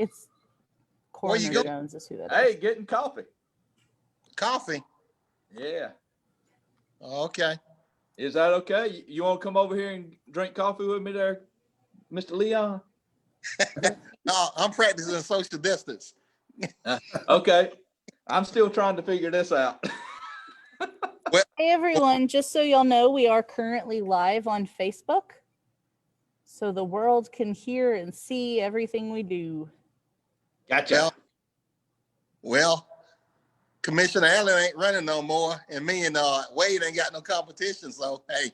It's Where you Coroner go? Jones is who that Hey, is. getting coffee. Coffee. Yeah. Okay. Is that okay? You want to come over here and drink coffee with me there, Mr. Leon? I'm practicing social distance. Okay. I'm still trying to figure this out. Hey everyone, just so y'all know, we are currently live on Facebook. So the world can hear and see everything we do. Gotcha. Well, Commissioner Allen ain't running no more, and me and Wade ain't got no competition. So hey.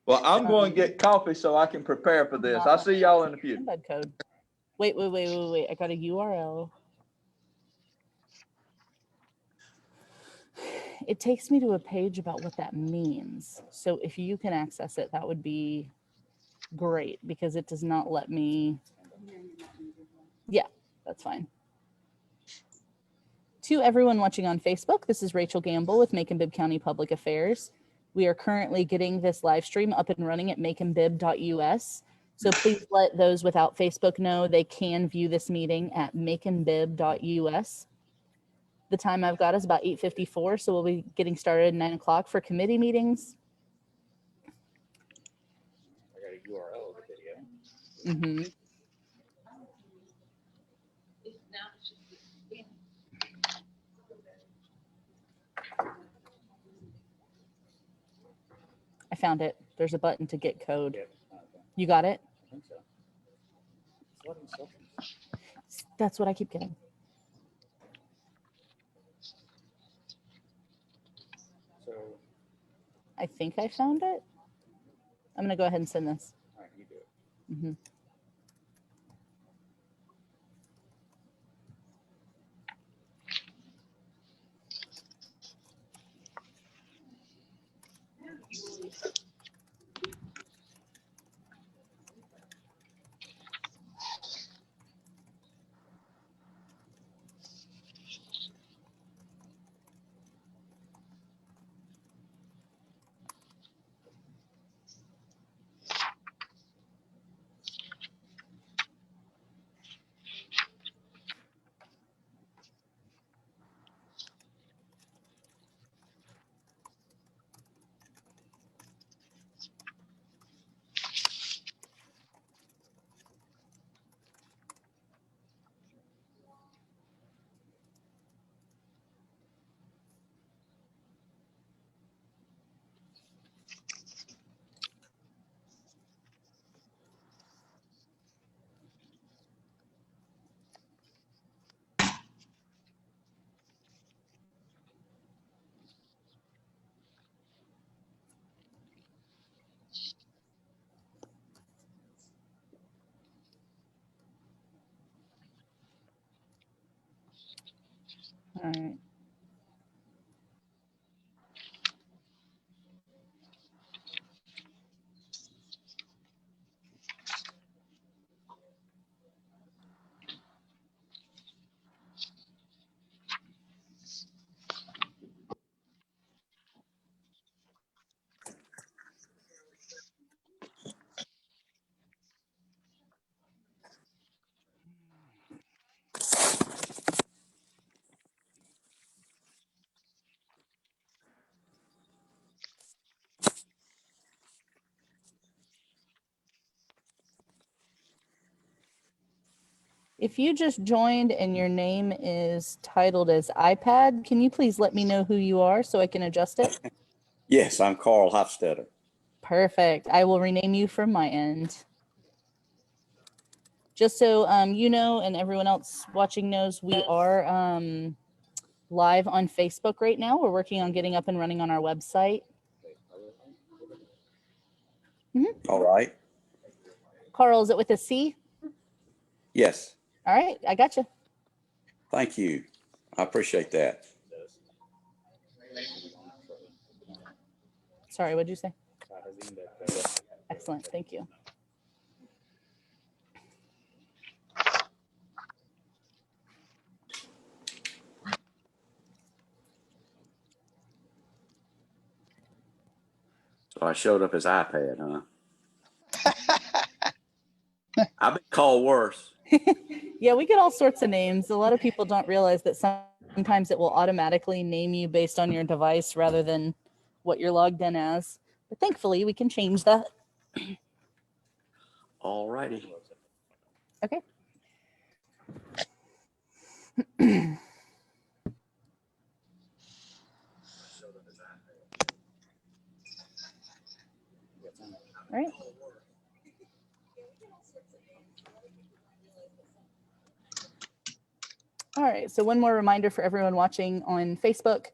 Well, I'm going to get coffee so I can prepare for this. I'll see y'all in a few. Embed code. Wait. I got a URL. It takes me to a page about what that means. So if you can access it, that would be great because it does not let me. Yeah, that's fine. To everyone watching on Facebook, this is Rachel Gamble with Macon-Bibb County Public Affairs. We are currently getting this live stream up and running at maconbibb.us. So please let those without Facebook know they can view this meeting at maconbibb.us. The time I've got is about 8:54, so we'll be getting started at 9 o'clock for committee meetings. I got a URL of the video. Mm-hmm. I found it. There's a button to get code. Yep. Okay. You got it? I think so. It's what instructions? That's what I keep getting. So, I think I found it. I'm going to go ahead and send this. all right, you do it. Mm-hmm. All right. If you just joined and your name is titled as iPad, can you please let me know who you are so I can adjust it? Yes, I'm Carl Hofstetter. Perfect. I will rename you from my end. Just so you know, and everyone else watching knows, we are live on Facebook right now. We're working on getting up and running on our website. All right. Carl, is it with a C? Yes. All right, I got you. Thank you. I appreciate that. Sorry, what'd you say? Excellent, thank you. So I showed up as iPad, huh? I've been called worse. Yeah, we get all sorts of names. A lot of people don't realize that sometimes it will automatically name you based on your device rather than what you're logged in as. But thankfully, we can change that. All righty. Okay. All right. All right, so one more reminder for everyone watching on Facebook.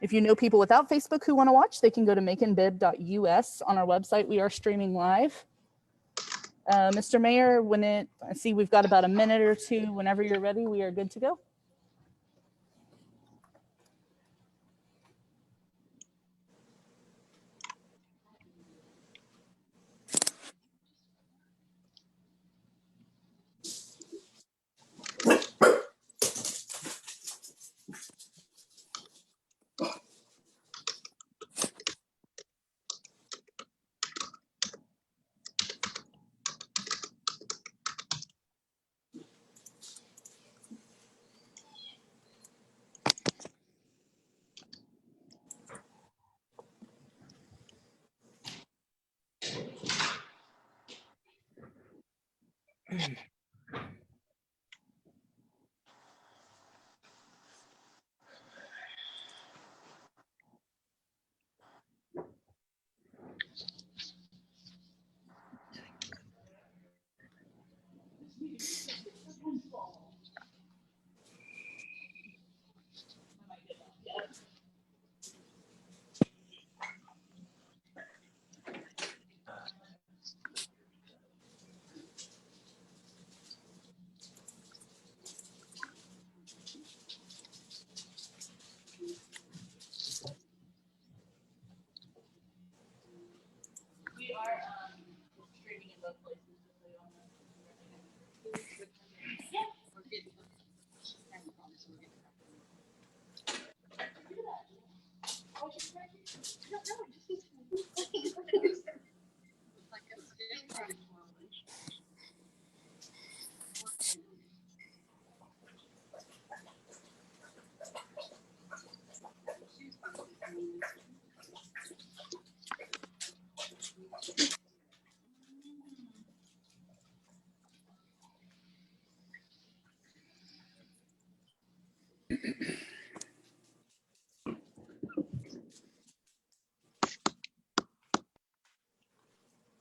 If you know people without Facebook who want to watch, they can go to Macon-Bibb.us on our website. We are streaming live. Mr. Mayor, I see we've got about a minute or two. Whenever you're ready, we are good to go. We are streaming in both places.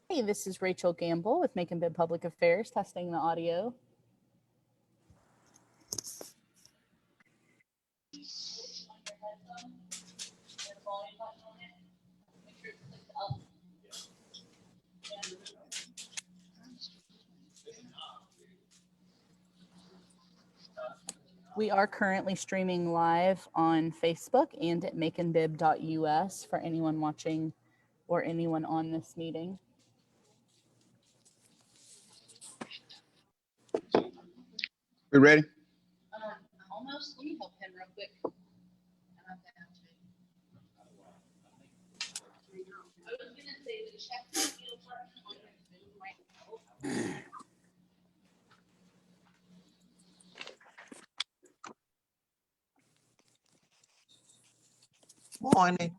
Hey, this is Rachel Gamble with Macon-Bibb Public Affairs, testing the audio. We are currently streaming live on Facebook and at Macon-Bibb.us for anyone watching or anyone on this meeting. We ready? Almost. Let me help him real quick. I was going to say the check button on your Zoom might help. Morning.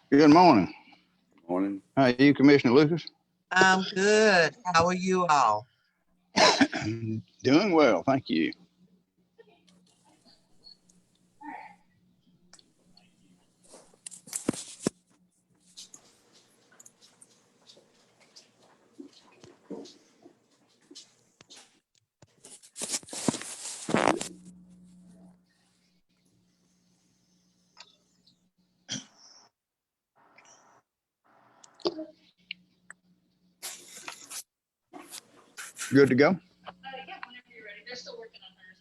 Good morning. Morning. How are you, Commissioner Lucas? I'm good. How are you all? Doing well, thank you. Good to go? Yeah, whenever you're ready. They're still working on hers.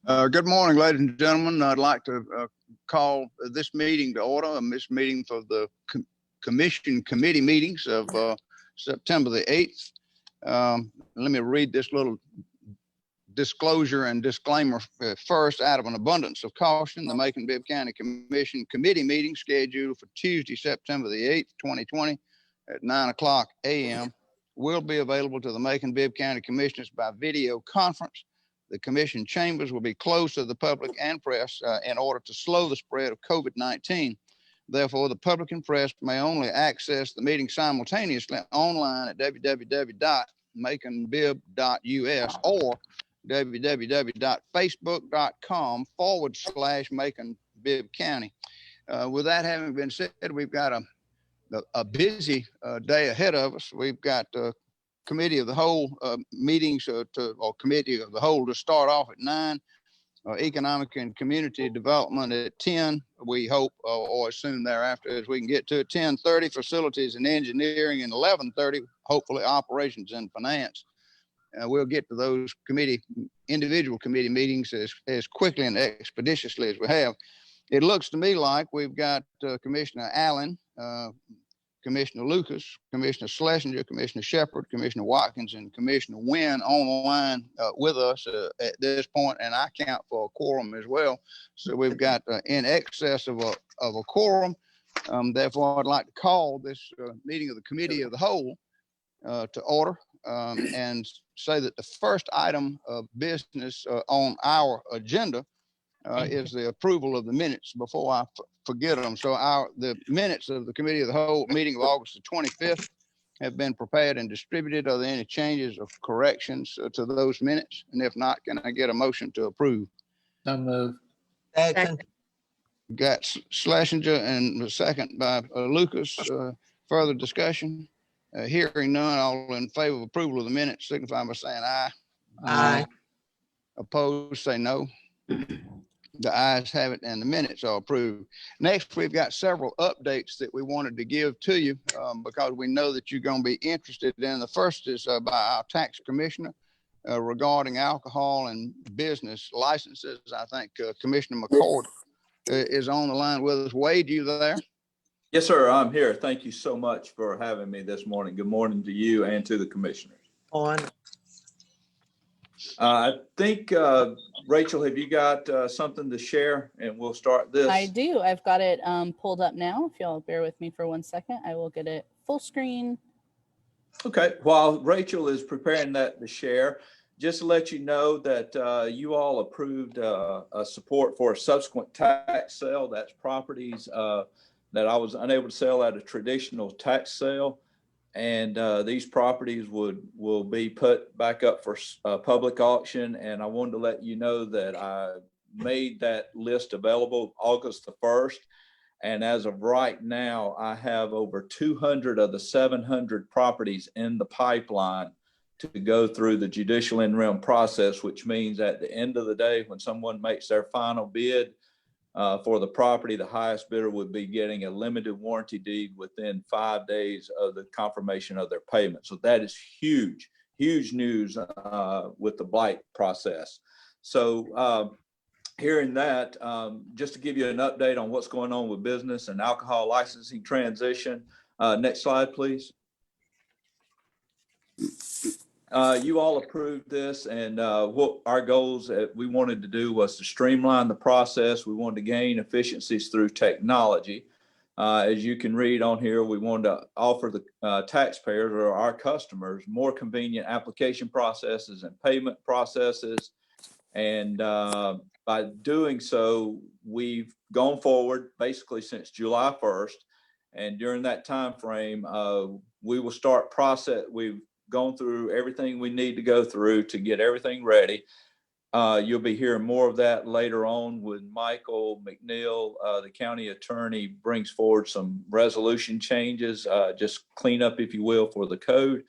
Okay. Good morning, ladies and gentlemen. I'd like to call this meeting to order, this meeting for the commission committee meetings of September the 8th. Let me read this little disclosure and disclaimer first. Out of an abundance of caution, the Macon-Bibb County Commission committee meeting scheduled for Tuesday, September the 8th, 2020 at 9 a.m. will be available to the Macon-Bibb County Commissioners by video conference. The commission chambers will be closed to the public and press in order to slow the spread of COVID-19. Therefore, the public and press may only access the meeting simultaneously online at www.maconbibb.us or www.facebook.com/Macon-Bibb County. With that having been said, we've got a busy day ahead of us. We've got committee of the whole meetings or committee of the whole to start off at 9. Economic and community development at 10, we hope, or as soon thereafter as we can get to it. 10:30, facilities and engineering, and 11:30, hopefully operations and finance. We'll get to those individual committee meetings as quickly and expeditiously as we have. It looks to me like we've got Commissioner Allen, Commissioner Lucas, Commissioner Schlesinger, Commissioner Shepard, Commissioner Watkins, and Commissioner Wynn on the line with us at this point, and I count for a quorum as well. So we've got in excess of a quorum. Therefore, I'd like to call this meeting of the Committee of the Whole to order and say that the first item of business on our agenda is the approval of the minutes before I forget them. So the minutes of the Committee of the Whole meeting of August the 25th have been prepared and distributed. Are there any changes or corrections to those minutes? And if not, can I get a motion to approve? So move. Second. Got Schlesinger and the second by Lucas. Further discussion? Hearing none, all in favor of approval of the minutes signify by saying aye. Aye. Opposed, say no. The ayes have it and the minutes are approved. Next, we've got several updates that we wanted to give to you because we know that you're going to be interested in. The first is by our tax commissioner regarding alcohol and business licenses. I think Commissioner McCord is on the line with us. Wade, you there? Yes, sir. I'm here. Thank you so much for having me this morning. Good morning to you and to the commissioners. On. I think, Rachel, have you got something to share? And we'll start this. I do. I've got it pulled up now. If y'all bear with me for 1 second, I will get it full screen. Okay. While Rachel is preparing that to share, just to let you know that you all approved a support for a subsequent tax sale. That's properties that I was unable to sell at a traditional tax sale. And these properties will be put back up for public auction. And I wanted to let you know that I made that list available August the 1st. And as of right now, I have over 200 of the 700 properties in the pipeline to go through the judicial in-rem process, which means at the end of the day, when someone makes their final bid for the property, the highest bidder would be getting a limited warranty deed within 5 days of the confirmation of their payment. So that is huge, huge news with the blight process. So hearing that, just to give you an update on what's going on with business and alcohol licensing transition. Next slide, please. You all approved this, and what our goals that we wanted to do was to streamline the process. We wanted to gain efficiencies through technology. As you can read on here, we wanted to offer the taxpayers or our customers more convenient application processes and payment processes. And by doing so, we've gone forward basically since July 1st. And during that time frame, we will start we've gone through everything we need to go through to get everything ready. You'll be hearing more of that later on when Michael McNeil, the county attorney, brings forward some resolution changes, just clean up, if you will, for the code.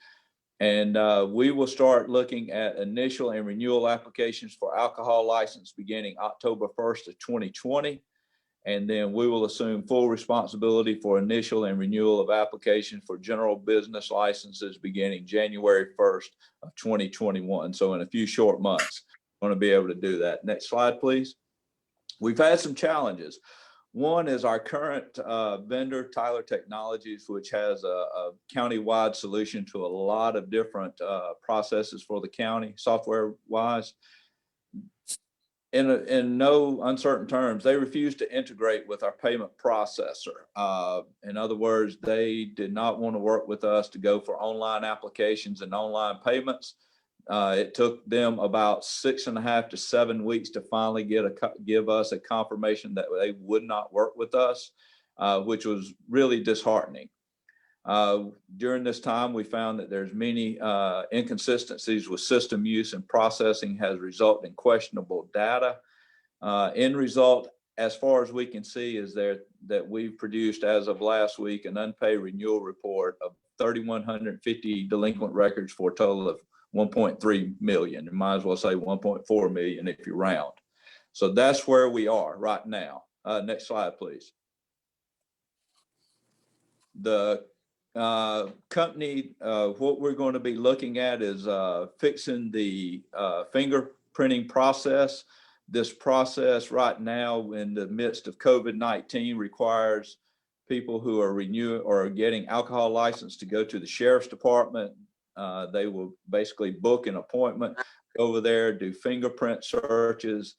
And we will start looking at initial and renewal applications for alcohol license beginning October 1st of 2020. And then we will assume full responsibility for initial and renewal of applications for general business licenses beginning January 1st of 2021. So in a few short months, we're going to be able to do that. Next slide, please. We've had some challenges. One is our current vendor, Tyler Technologies, which has a county-wide solution to a lot of different processes for the county, software-wise. in no uncertain terms, they refused to integrate with our payment processor. In other words, they did not want to work with us to go for online applications and online payments. It took them about 6.5 to 7 weeks to finally give us a confirmation that they would not work with us, which was really disheartening. During this time, we found that there's many inconsistencies with system use and processing has resulted in questionable data. End result, as far as we can see, is that we've produced, as of last week, an unpaid renewal report of 3,150 delinquent records for a total of 1.3 million. You might as well say 1.4 million if you round. So that's where we are right now. Next slide, please. The company, what we're going to be looking at is fixing the fingerprinting process. This process right now, in the midst of COVID-19, requires people who are renewing or getting alcohol license to go to the sheriff's department. They will basically book an appointment, go over there, do fingerprint searches.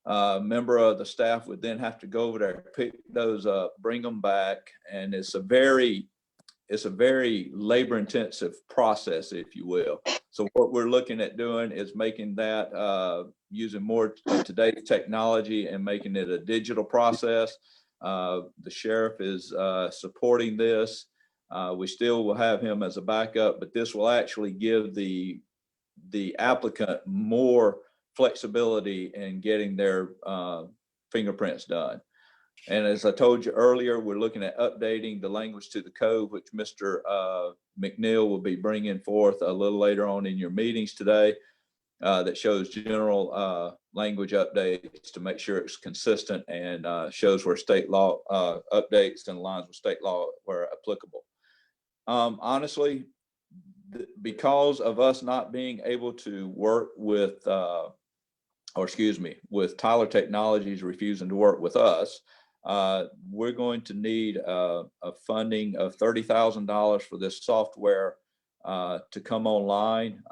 A member of the staff would then have to go over there, pick those up, bring them back, and it's a very labor intensive process, if you will. So what we're looking at doing is making that using more today's technology and making it a digital process. The sheriff is supporting this. We still will have him as a backup, but this will actually give the applicant more flexibility in getting their fingerprints done. And as I told you earlier, we're looking at updating the language to the code, which Mr. McNeil will be bringing forth a little later on in your meetings today, that shows general language updates to make sure it's consistent and shows where state law updates and aligns with state law where applicable. Honestly, because of us not being able to work with, with Tyler Technologies refusing to work with us, we're going to need a funding of $30,000 for this software to come online.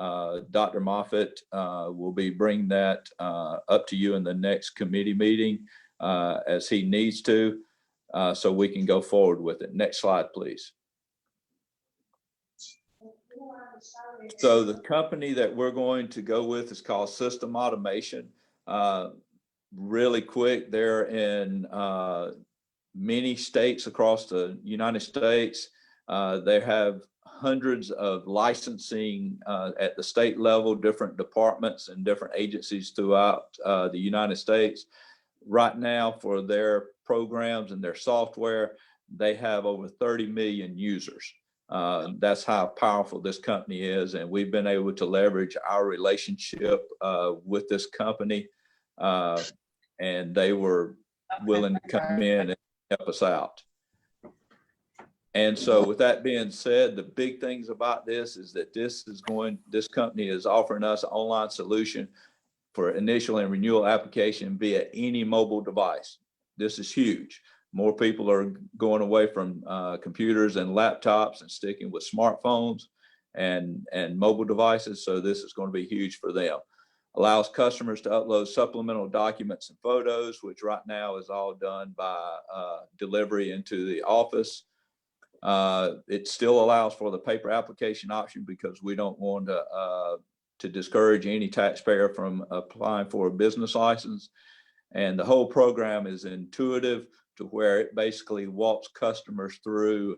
Dr. Moffitt will be bringing that up to you in the next committee meeting as he needs to, so we can go forward with it. Next slide, please. So the company that we're going to go with is called System Automation. Really quick, they're in many states across the United States. They have hundreds of licensing at the state level, different departments and different agencies throughout the United States. Right now, for their programs and their software, they have over 30 million users. That's how powerful this company is, and we've been able to leverage our relationship with this company, and they were willing to come in and help us out. And so with that being said, the big things about this is that this company is offering us an online solution for initial and renewal application via any mobile device. This is huge. More people are going away from computers and laptops and sticking with smartphones and mobile devices. So this is going to be huge for them. Allows customers to upload supplemental documents and photos, which right now is all done by delivery into the office. It still allows for the paper application option because we don't want to discourage any taxpayer from applying for a business license. And the whole program is intuitive to where it basically walks customers through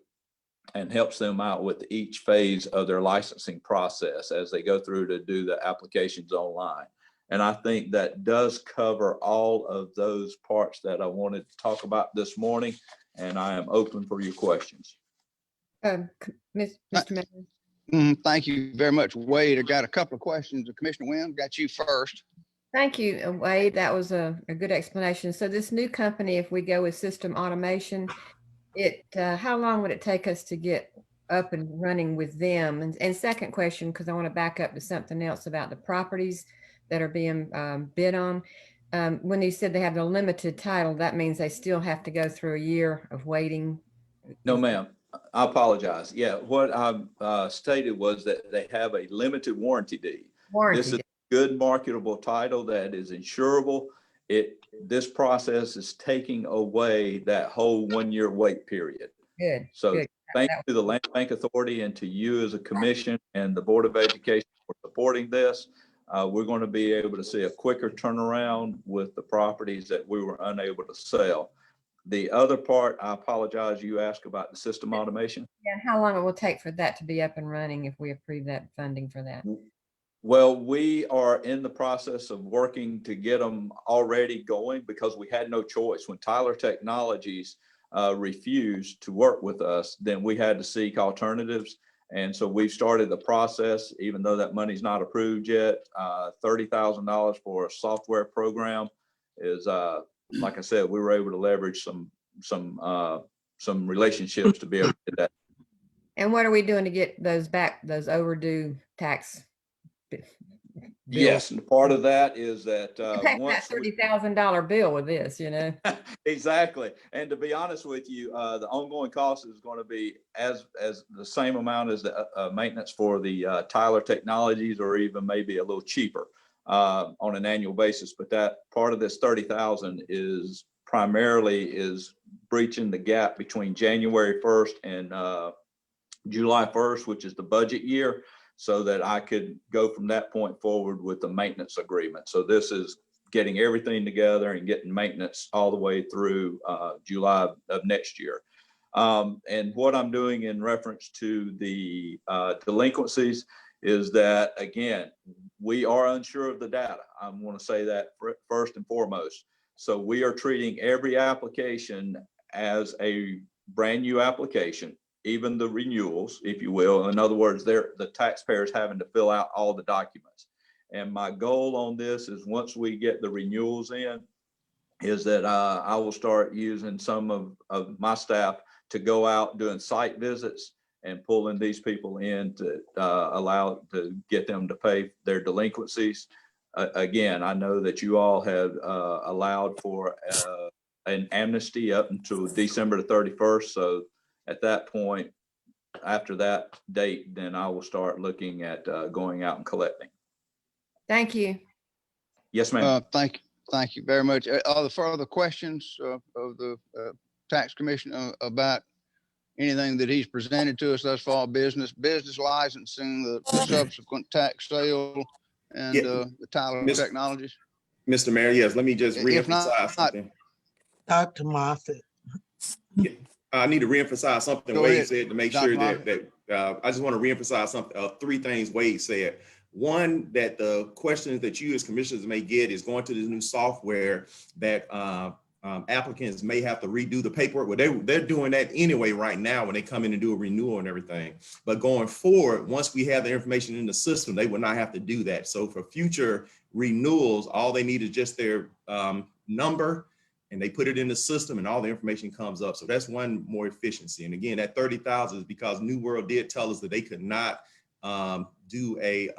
and helps them out with each phase of their licensing process as they go through to do the applications online. And I think that does cover all of those parts that I wanted to talk about this morning, and I am open for your questions. Mr. Mayor. Thank you very much, Wade. I got a couple of questions. Commissioner Wynn, got you first. Thank you, Wade. That was a good explanation. So this new company, if we go with System Automation, how long would it take us to get up and running with them? And second question, because I want to back up to something else about the properties that are being bid on. When you said they have the limited title, that means they still have to go through a year of waiting? No, ma'am. I apologize. Yeah, what I stated was that they have a limited warranty deed. This is a good marketable title that is insurable, this process is taking away that whole 1 year wait period. Good. So Good. thank you to the Land Bank Authority and to you as a commission and the Board of Education for supporting this. We're going to be able to see a quicker turnaround with the properties that we were unable to sell. The other part, I apologize, you asked about the system automation. Yeah, how long it will take for that to be up and running if we approve that funding for that? Well, we are in the process of working to get them already going because we had no choice. When Tyler Technologies refused to work with us, then we had to seek alternatives. And so we've started the process, even though that money's not approved yet. $30,000 for a software program is, like I said, we were able to leverage some relationships to be able to get that. And what are we doing to get those back, those overdue tax? Yes, and part of that is that Pay once that $30,000 bill with this, you know. exactly. And to be honest with you, the ongoing cost is going to be as the same amount as the maintenance for the Tyler Technologies, or even maybe a little cheaper on an annual basis. But that part of this 30,000 is primarily breaching the gap between January 1st and July 1st, which is the budget year, so that I could go from that point forward with the maintenance agreement. So this is getting everything together and getting maintenance all the way through July of next year. And what I'm doing in reference to the delinquencies is that, again, we are unsure of the data. I want to say that first and foremost. So we are treating every application as a brand new application, even the renewals, if you will. In other words, the taxpayers having to fill out all the documents. And my goal on this is, once we get the renewals in, is that I will start using some of my staff to go out doing site visits and pulling these people in to get them to pay their delinquencies. Again, I know that you all have allowed for an amnesty up until December the 31st. So at that point, after that date, then I will start looking at going out and collecting. Thank you. Yes, ma'am. Thank you very much. Are there further questions of the tax commission about anything that he's presented to us thus far? Business licensing, the subsequent tax sale, and the Tyler Technologies? Mr. Mayor, yes, let me just If not, reemphasize something. Dr. Moffitt. I need to reemphasize something Go Wade ahead, said to make Dr. sure Moffitt. that I just want to reemphasize something. Three things Wade said. One, that the questions that you as commissioners may get is going to this new software that applicants may have to redo the paperwork. Well, they're doing that anyway right now when they come in and do a renewal and everything. But going forward, once we have the information in the system, they will not have to do that. So for future renewals, all they need is just their number, and they put it in the system and all the information comes up. So that's one more efficiency. And again, that 30,000 is because New World did tell us that they could not do a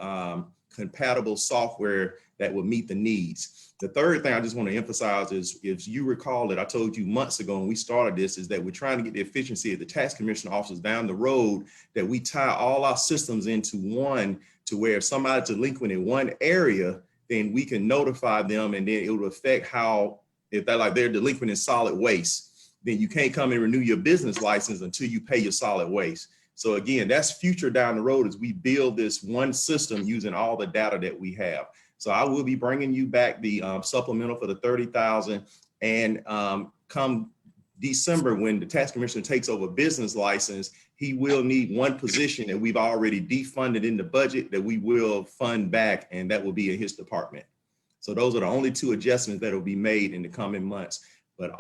compatible software that would meet the needs. The third thing I just want to emphasize is, if you recall that I told you months ago when we started this, is that we're trying to get the efficiency of the tax commission officers down the road, that we tie all our systems into one, to where if somebody's delinquent in one area, then we can notify them, and then it will affect how, if they're delinquent in solid waste, then you can't come and renew your business license until you pay your solid waste. So again, that's future down the road as we build this one system using all the data that we have. So I will be bringing you back the supplemental for the 30,000, and come December, when the tax commissioner takes over business license, he will need one position that we've already defunded in the budget that we will fund back, and that will be in his department. So those are the only two adjustments that will be made in the coming months. But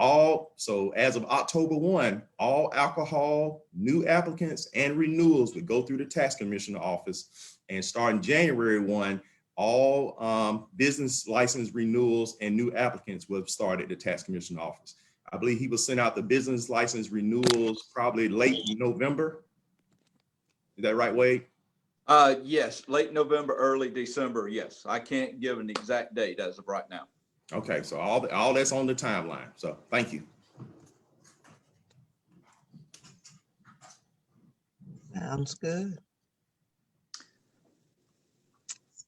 so as of October 1, all alcohol, new applicants and renewals would go through the tax commissioner office. And starting January 1, all business license renewals and new applicants will start at the tax commissioner office. I believe he will send out the business license renewals probably late November. Is that right, Wade? Yes, late November, early December. Yes, I can't give an exact date as of right now. Okay, so all that's on the timeline. So thank you. Sounds good.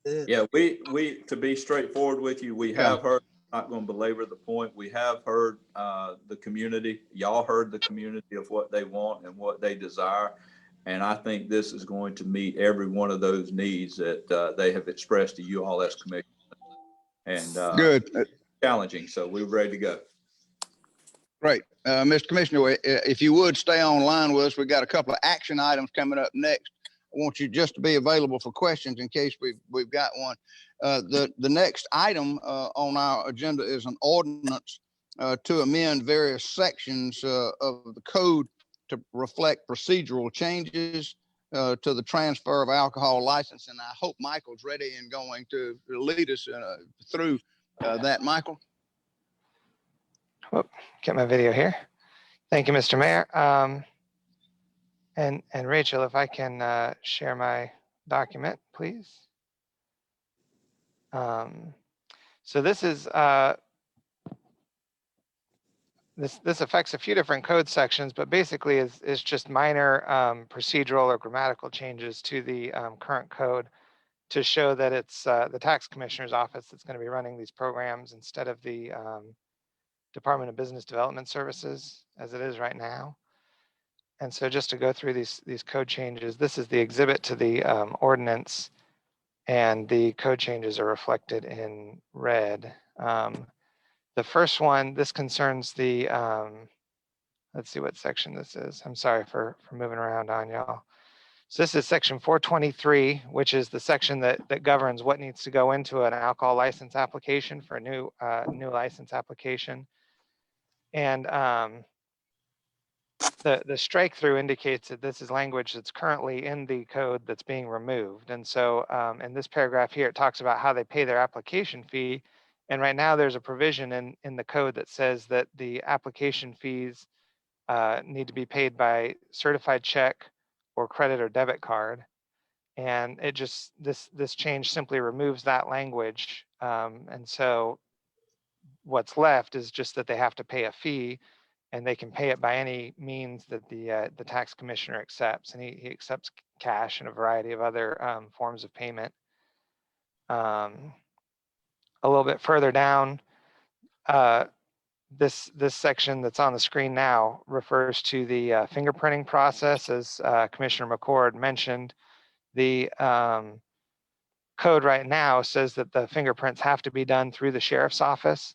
Yeah, we to be straightforward with you, we have heard not going to belabor the point. We have heard the community. Y'all heard the community of what they want and what they desire. And I think this is going to meet every one of those needs that they have expressed to you all as commission. And Good. challenging. So we're ready to go. Great. Mr. Commissioner, if you would stay online with us, we've got a couple of action items coming up next. I want you just to be available for questions in case we've got one. The next item on our agenda is an ordinance to amend various sections of the code to reflect procedural changes to the transfer of alcohol license. And I hope Michael's ready and going to lead us through that. Michael? Whoop, get my video here. Thank you, Mr. Mayor. And Rachel, if I can share my document, please. So this is this affects a few different code sections, but basically is just minor procedural or grammatical changes to the current code to show that it's the tax commissioner's office that's going to be running these programs instead of the Department of Business Development Services as it is right now. And so just to go through these code changes, this is the exhibit to the ordinance, and the code changes are reflected in red. The first one, this concerns the, let's see what section this is. I'm sorry for moving around on y'all. So this is section 423, which is the section that governs what needs to go into an alcohol license application for a new license application. And the strike through indicates that this is language that's currently in the code that's being removed. And so in this paragraph here, it talks about how they pay their application fee. And right now there's a provision in the code that says that the application fees need to be paid by certified check or credit or debit card. And it just, this change simply removes that language. And so what's left is just that they have to pay a fee, and they can pay it by any means that the tax commissioner accepts. And he accepts cash and a variety of other forms of payment. A little bit further down, this section that's on the screen now refers to the fingerprinting process. As Commissioner McCord mentioned, the code right now says that the fingerprints have to be done through the sheriff's office.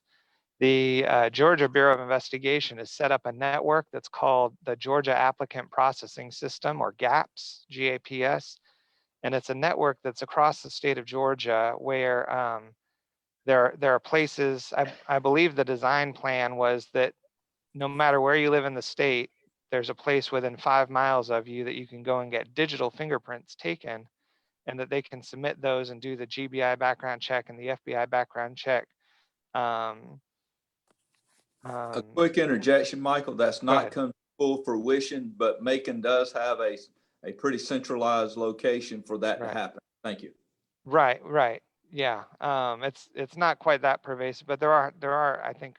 The Georgia Bureau of Investigation has set up a network that's called the Georgia Applicant Processing System, or GAPS, G-A-P-S. And it's a network that's across the state of Georgia where there are places, I believe the design plan was that no matter where you live in the state, there's a place within 5 miles of you that you can go and get digital fingerprints taken, and that they can submit those and do the GBI background check and the FBI background check. A quick interjection, Michael. That's not come to full fruition, but Macon does have a pretty centralized location for that to happen. Thank you. Right. Yeah. It's not quite that pervasive, but there are I think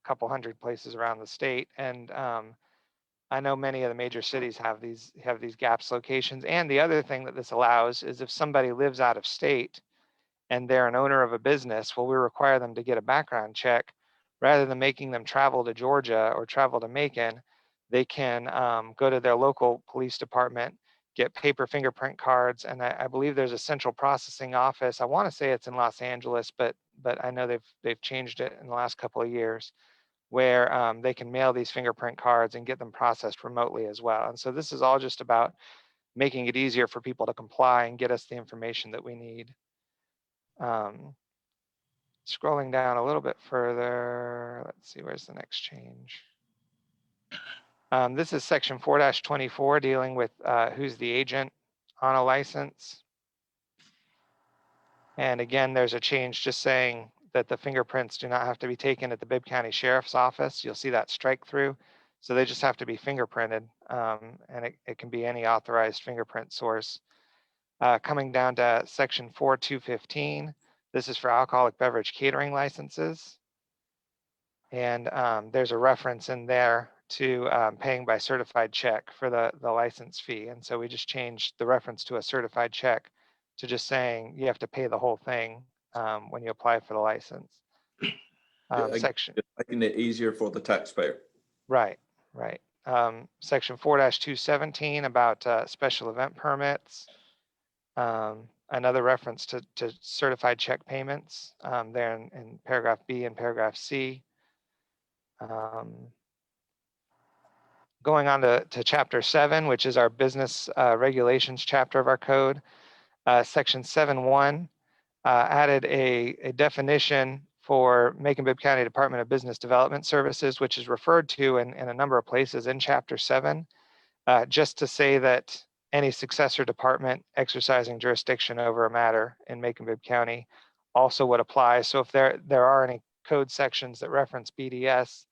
a couple hundred places around the state, and I know many of the major cities have these GAPS locations. And the other thing that this allows is if somebody lives out of state and they're an owner of a business, well, we require them to get a background check. Rather than making them travel to Georgia or travel to Macon, they can go to their local police department, get paper fingerprint cards, and I believe there's a central processing office. I want to say it's in Los Angeles, but I know they've changed it in the last couple of years, where they can mail these fingerprint cards and get them processed remotely as well. And so this is all just about making it easier for people to comply and get us the information that we need. Scrolling down a little bit further, let's see, where's the next change? This is section 4-24 dealing with who's the agent on a license. And again, there's a change just saying that the fingerprints do not have to be taken at the Bibb County Sheriff's Office. You'll see that strike through. So they just have to be fingerprinted, and it can be any authorized fingerprint source. Coming down to section 4-215, this is for alcoholic beverage catering licenses. And there's a reference in there to paying by certified check for the license fee. And so we just changed the reference to a certified check to just saying you have to pay the whole thing when you apply for the license. Again, Section, just making it easier for the taxpayer. right. Section 4-217 about special event permits. Another reference to certified check payments there in paragraph B and paragraph C. Going on to chapter 7, which is our business regulations chapter of our code. Section 7.1 added a definition for Macon-Bibb County Department of Business Development Services, which is referred to in a number of places in chapter 7, just to say that any successor department exercising jurisdiction over a matter in Macon-Bibb County also would apply. So if there are any code sections that reference BDS,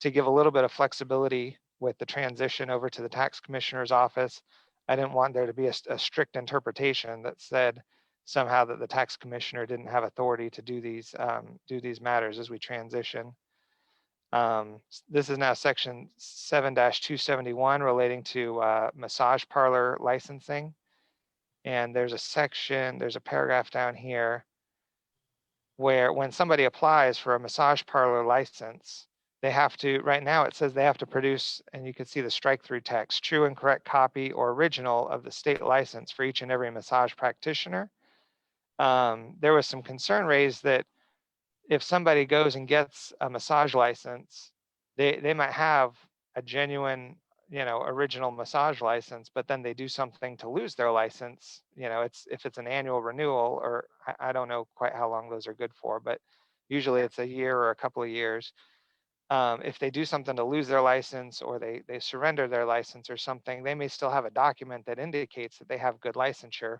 to give a little bit of flexibility with the transition over to the tax commissioner's office, I didn't want there to be a strict interpretation that said somehow that the tax commissioner didn't have authority to do these matters as we transition. This is now section 7-271 relating to massage parlor licensing. And there's a paragraph down here where when somebody applies for a massage parlor license, they have to, right now it says they have to produce, and you can see the strike through text, true and correct copy or original of the state license for each and every massage practitioner. There was some concern raised that if somebody goes and gets a massage license, they might have a genuine, original massage license, but then they do something to lose their license. If it's an annual renewal, or I don't know quite how long those are good for, but usually it's a year or a couple of years. If they do something to lose their license, or they surrender their license or something, they may still have a document that indicates that they have good licensure.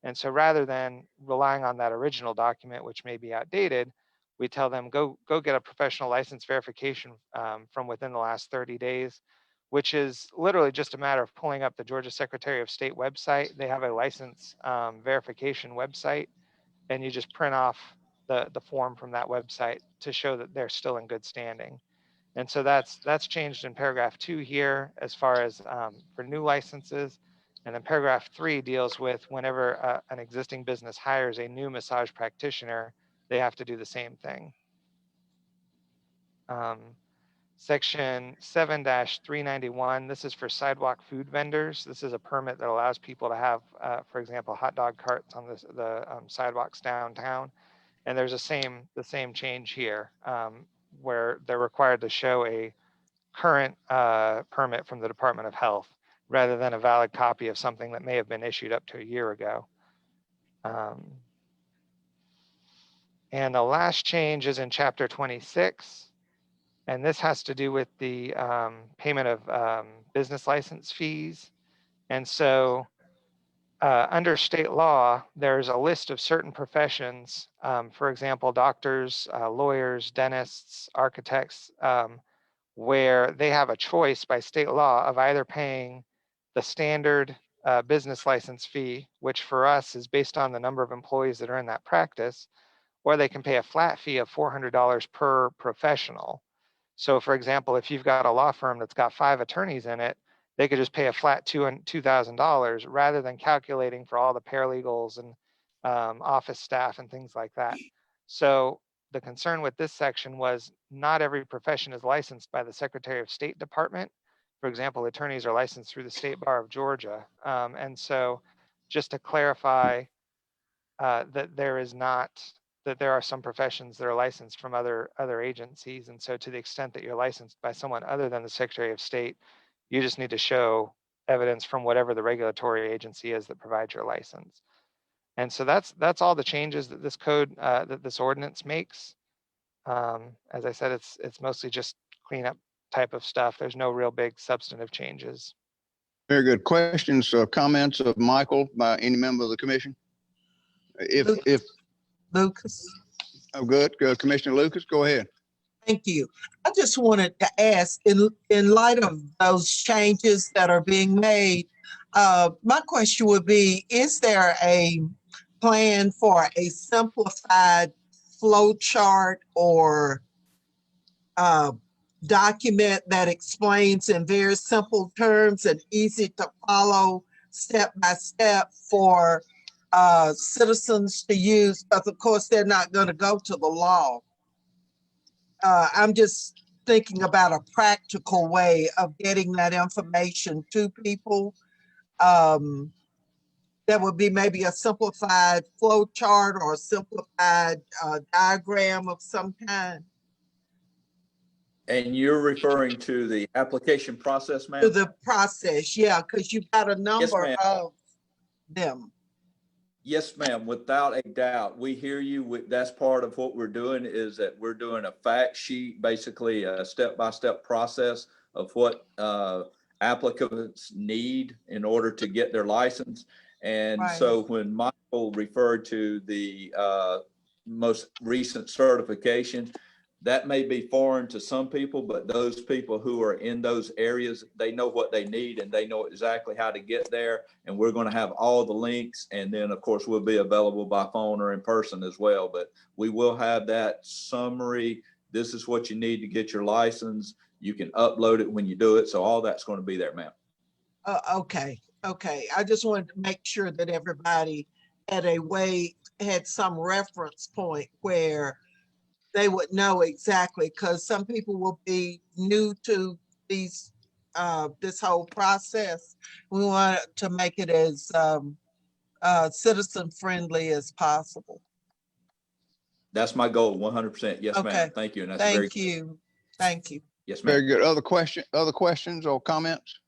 And so rather than relying on that original document, which may be outdated, we tell them, go get a professional license verification from within the last 30 days, which is literally just a matter of pulling up the Georgia Secretary of State website. They have a license verification website, and you just print off the form from that website to show that they're still in good standing. And so that's changed in paragraph 2 here as far as for new licenses. And then paragraph 3 deals with whenever an existing business hires a new massage practitioner, they have to do the same thing. Section 7-391, this is for sidewalk food vendors. This is a permit that allows people to have, for example, hot dog carts on the sidewalks downtown. And there's the same change here, where they're required to show a current permit from the Department of Health rather than a valid copy of something that may have been issued up to a year ago. And the last change is in chapter 26. And this has to do with the payment of business license fees. And so under state law, there's a list of certain professions, for example, doctors, lawyers, dentists, architects, where they have a choice by state law of either paying the standard business license fee, which for us is based on the number of employees that are in that practice, or they can pay a flat fee of $400 per professional. So for example, if you've got a law firm that's got 5 attorneys in it, they could just pay a flat $2,000 rather than calculating for all the paralegals and office staff and things like that. So the concern with this section was not every profession is licensed by the Secretary of State Department. For example, attorneys are licensed through the State Bar of Georgia. And so just to clarify that there are some professions that are licensed from other agencies. And so to the extent that you're licensed by someone other than the Secretary of State, you just need to show evidence from whatever the regulatory agency is that provides your license. And so that's all the changes that this code, that this ordinance makes. As I said, it's mostly just cleanup type of stuff. There's no real big substantive changes. Very good. Questions or comments of Michael by any member of the commission? If Lucas. Oh, good. Commissioner Lucas, go ahead. Thank you. I just wanted to ask, in light of those changes that are being made, my question would be, is there a plan for a simplified flow chart or document that explains in very simple terms and easy to follow step by step for citizens to use? Because of course they're not going to go to the law I'm just thinking about a practical way of getting that information to people. That would be maybe a simplified flow chart or a simplified diagram of some kind. And you're referring to the application process, To ma'am? the process, yeah, because you've got a number ma'am. of them. Yes, ma'am, without a doubt. We hear you. That's part of what we're doing, is that we're doing a fact sheet, basically a step-by-step process of what applicants need in order to get their license. And Right. so when Michael referred to the most recent certification, that may be foreign to some people, but those people who are in those areas, they know what they need and they know exactly how to get there. And we're going to have all the links. And then, of course, we'll be available by phone or in person as well. But we will have that summary. This is what you need to get your license. You can upload it when you do it. So all that's going to be there, ma'am. Okay. I just wanted to make sure that everybody had some reference point where they would know exactly, because some people will be new to this whole process. We want to make it as citizen friendly as possible. That's my goal, 100%. Yes, Okay. ma'am. Thank you. And that's very Thank you. Thank you. Yes, ma'am. Very good. Other questions or comments?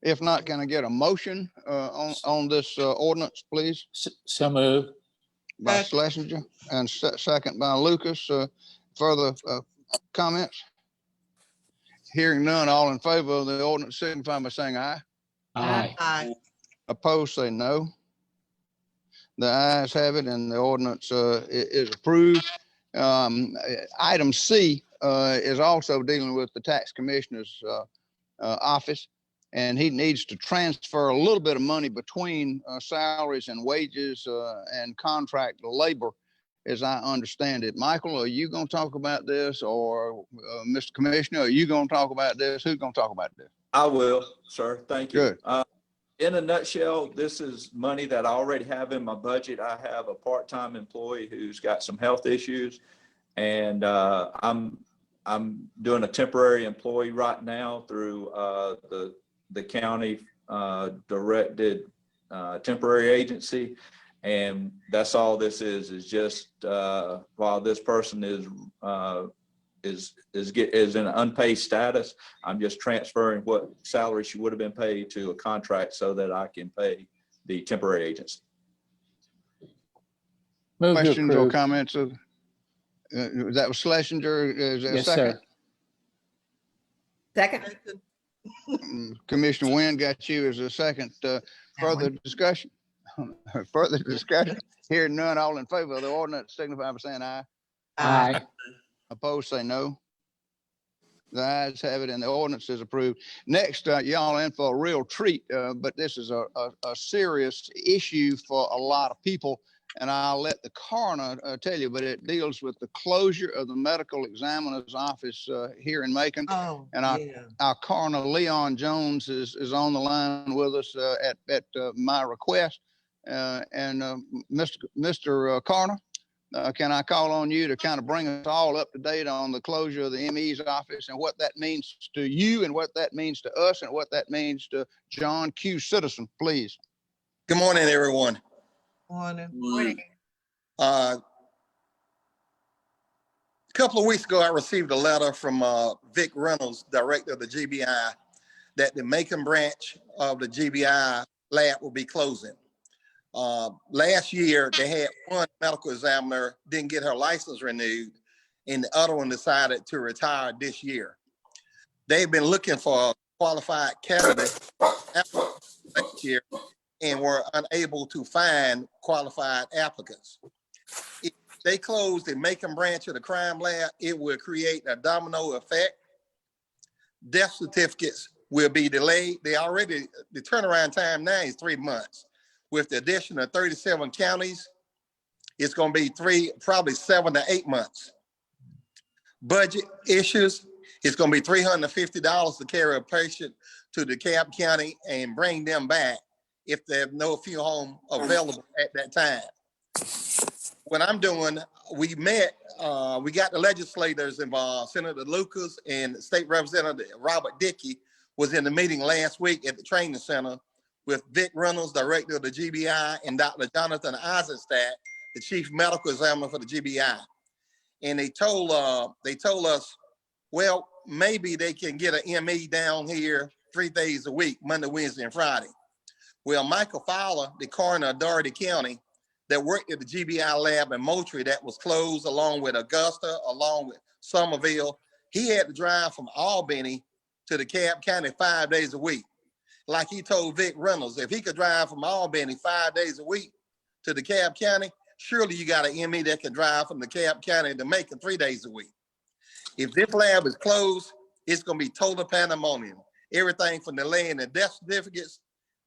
If not, can I get a motion on this ordinance, please? So move. By Schlesinger and second by Lucas. Further comments? Hearing none, all in favor of the ordinance signify by saying aye. Aye. Aye. Opposed, say no. The ayes have it, and the ordinance is approved. Item C is also dealing with the tax commissioner's office, and he needs to transfer a little bit of money between salaries and wages and contract labor, as I understand it. Michael, are you going to talk about this, or Mr. Commissioner, are you going to talk about this? Who's going to talk about this? I will, sir. Thank you. Good. In a nutshell, this is money that I already have in my budget. I have a part-time employee who's got some health issues, and I'm doing a temporary employee right now through the county directed temporary agency. And that's all this is just while this person is in an unpaid status, I'm just transferring what salary she would have been paid to a contract so that I can pay the temporary agency. Move to Questions or approve. comments? That was Schlesinger. Is there a Yes, second? sir. Second. Commissioner Wynn got you as a second. Further discussion? Further discussion? Hearing none, all in favor of the ordinance signify by saying aye. Aye. Opposed, say no. The ayes have it, and the ordinance is approved. Next, y'all in for a real treat, but this is a serious issue for a lot of people, and I'll let the coroner tell you, but it deals with the closure of the medical examiner's office here in Macon. Oh, And our coroner, Leon Jones, is on the line with us at my request. And Mr. Coroner, can I call on you to kind of bring us all up to date on the closure of the ME's office and what that means to you and what that means to us and what that means to John Q. Citizen, please. Good morning, everyone. morning. A couple of weeks ago, I received a letter from Vic Reynolds, director of the GBI, that the Macon branch of the GBI lab will be closing. Last year, they had one medical examiner didn't get her license renewed, and the other one decided to retire this year. They've been looking for a qualified candidate last year and were unable to find qualified applicants. If they close the Macon branch of the crime lab, it will create a domino effect. Death certificates will be delayed. The turnaround time now is 3 months. With the addition of 37 counties, it's going to be probably 7 to 8 months. Budget issues, it's going to be $350 to carry a patient to DeKalb County and bring them back if they have no funeral home available at that time. what I'm doing, we met, we got the legislators involved. Senator Lucas and State Representative Robert Dickey was in the meeting last week at the training center with Vic Reynolds, director of the GBI, and Dr. Jonathan Eisenstadt, the chief medical examiner for the GBI. And they told us, well, maybe they can get an ME down here 3 days a week, Monday, Wednesday, and Friday. Well, Michael Fowler, the coroner of Dougherty County, that worked at the GBI lab in Moultrie that was closed, along with Augusta, along with Somerville, he had to drive from Albany to DeKalb County 5 days a week. Like he told Vic Reynolds, if he could drive from Albany 5 days a week to DeKalb County, surely you got an ME that can drive from DeKalb County to Macon 3 days a week. If this lab is closed, it's going to be total pandemonium. Everything from delaying the death certificates,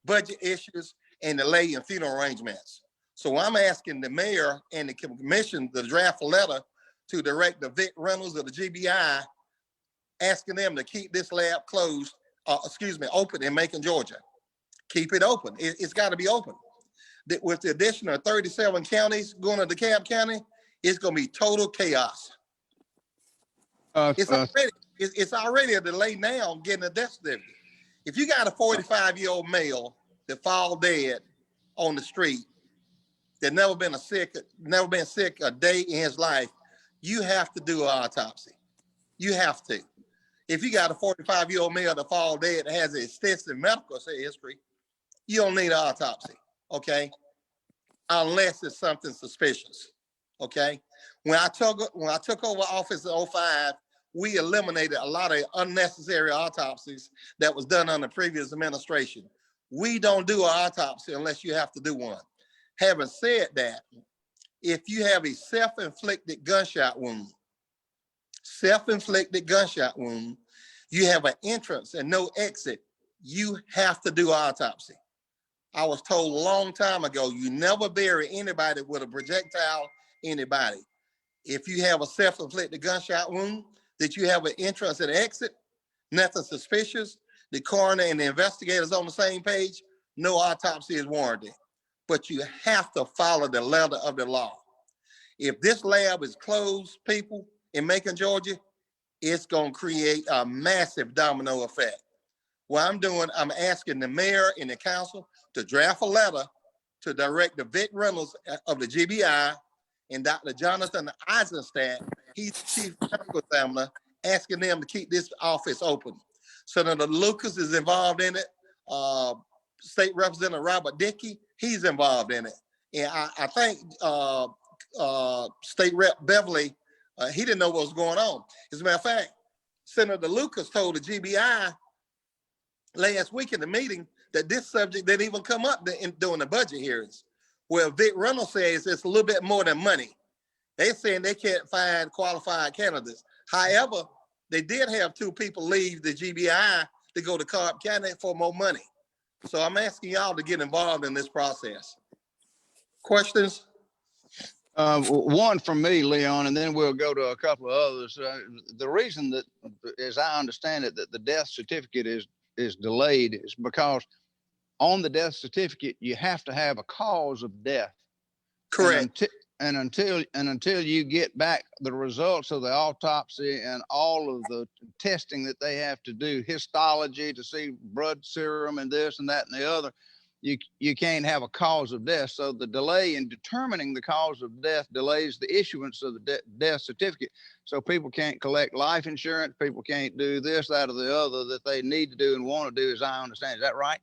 budget issues, and delay in funeral arrangements. So I'm asking the mayor and the commission to draft a letter to Director Vic Reynolds of the GBI, asking them to keep this lab closed, open in Macon, Georgia. Keep it open. It's got to be open. With the addition of 37 counties going to DeKalb County, it's going to be total chaos. It's already a delay now getting a death certificate. If you got a 45-year-old male that fall dead on the street, that never been sick a day in his life, you have to do an autopsy. You have to. If you got a 45-year-old male that fall dead that has an extensive medical history, you don't need an autopsy, okay? Unless it's something suspicious, okay? When I took over office in 2005, we eliminated a lot of unnecessary autopsies that was done under previous administration. We don't do an autopsy unless you have to do one. Having said that, if you have a self-inflicted gunshot wound, you have an entrance and no exit, you have to do an autopsy. I was told a long time ago, you never bury anybody with a projectile, anybody. If you have a self-inflicted gunshot wound, that you have an entrance and exit, nothing suspicious, the coroner and the investigators on the same page, no autopsy is warranted. But you have to follow the letter of the law. If this lab is closed, people, in Macon, Georgia, it's going to create a massive domino effect. What I'm doing, I'm asking the mayor and the council to draft a letter to Director Vic Reynolds of the GBI and Dr. Jonathan Eisenstadt, he's the chief medical examiner, asking them to keep this office open. Senator Lucas is involved in it. State Representative Robert Dickey, he's involved in it. And I think State Rep Beverly, he didn't know what was going on. As a matter of fact, Senator Lucas told the GBI last week in the meeting that this subject didn't even come up during the budget hearings. Well, Vic Reynolds says it's a little bit more than money. They're saying they can't find qualified candidates. However, they did have 2 people leave the GBI to go to Cobb County for more money. So I'm asking y'all to get involved in this process. Questions? One from me, Leon, and then we'll go to a couple of others. The reason that, as I understand it, that the death certificate is delayed is because on the death certificate, you have to have a cause of death. Correct. And until you get back the results of the autopsy and all of the testing that they have to do, histology to see blood serum and this and that and the other, you can't have a cause of death. So the delay in determining the cause of death delays the issuance of the death certificate. So people can't collect life insurance. People can't do this, that, or the other that they need to do and want to do, as I understand. Is that right?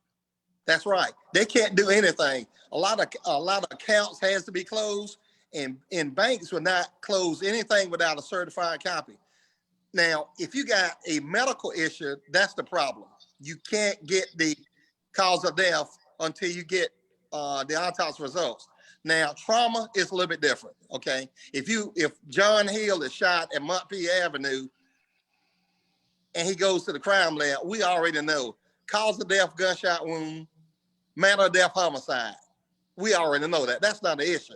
That's right. They can't do anything. A lot of accounts has to be closed, and banks will not close anything without a certified copy. Now, if you got a medical issue, that's the problem. You can't get the cause of death until you get the autopsy results. Now, trauma is a little bit different, okay? If John Hill is shot at Montpelier Avenue and he goes to the crime lab, we already know cause of death, gunshot wound, manner of death, homicide. We already know that. That's not the issue.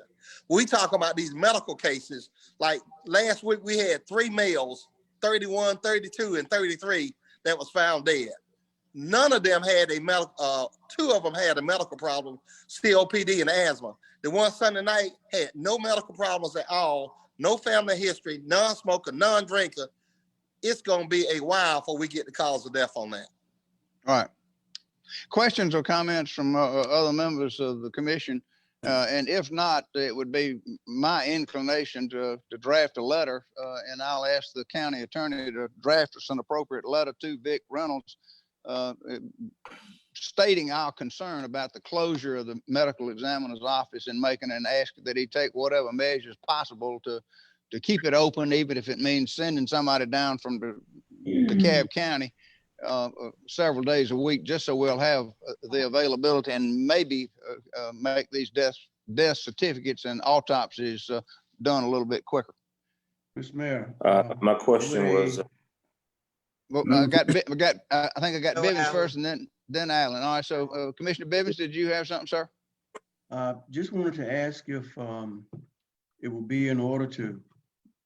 We talk about these medical cases. Like last week, we had 3 males, 31, 32, and 33, that was found dead. none of them had a medical, two of them had a medical problem, COPD and asthma. The one Sunday night had no medical problems at all, no family history, non-smoker, non-drinker. It's going to be a while before we get the cause of death on that. All right. Questions or comments from other members of the commission? And if not, it would be my inclination to draft a letter, and I'll ask the county attorney to draft us an appropriate letter to Vic Reynolds, stating our concern about the closure of the medical examiner's office in Macon, and ask that he take whatever measures possible to keep it open, even if it means sending somebody down from the DeKalb County several days a week, just so we'll have the availability, and maybe make these death certificates and autopsies done a little bit quicker. Mr. Mayor. My question was. Well, I think I got No, Bivens Alan. first, and then Allen. All right. So, Commissioner Bivens, did you have something, sir? Just wanted to ask if it would be in order to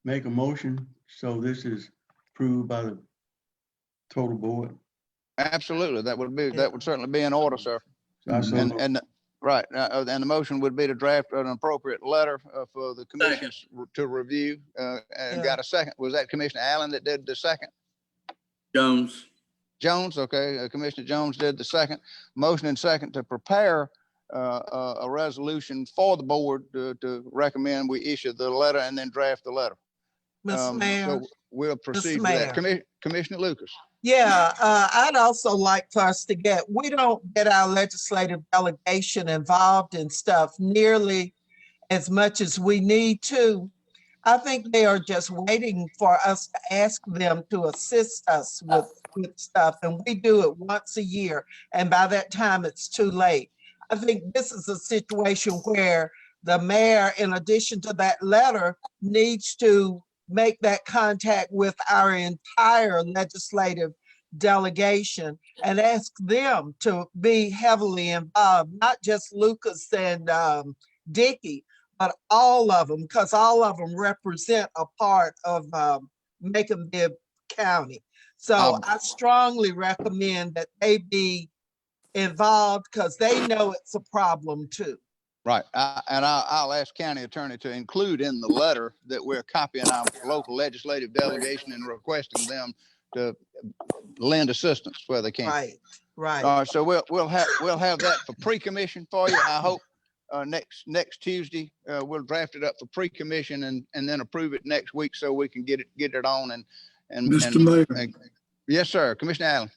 make a motion so this is approved by the total board. Absolutely. That would certainly be in order, sir. So Right. And the motion would be to draft an appropriate letter for the commissions to review. And got a second. Was that Commissioner Allen that did the second? Jones. Okay. Commissioner Jones did the second. Motion and second to prepare a resolution for the board to recommend we issue the letter and then draft the letter. Mr. Mayor. So we'll proceed Mr. with that. Mayor. Commissioner Lucas. Yeah, I'd also like for us to we don't get our legislative delegation involved in stuff nearly as much as we need to. I think they are just waiting for us to ask them to assist us with stuff, and we do it once a year, and by that time it's too late. I think this is a situation where the mayor, in addition to that letter, needs to make that contact with our entire legislative delegation and ask them to be heavily involved, not just Lucas and Dickey, but all of them, because all of them represent a part of Macon-Bibb County. So I strongly recommend that they be involved because they know it's a problem too. Right. And I'll ask county attorney to include in the letter that we're copying our local legislative delegation and requesting them to lend assistance where they can. Right. So we'll have that for pre-commission for you. I hope next Tuesday we'll draft it up for pre-commission and then approve it next week so we can get it on and Mr. Mayor. Yes, sir. Commissioner Allen.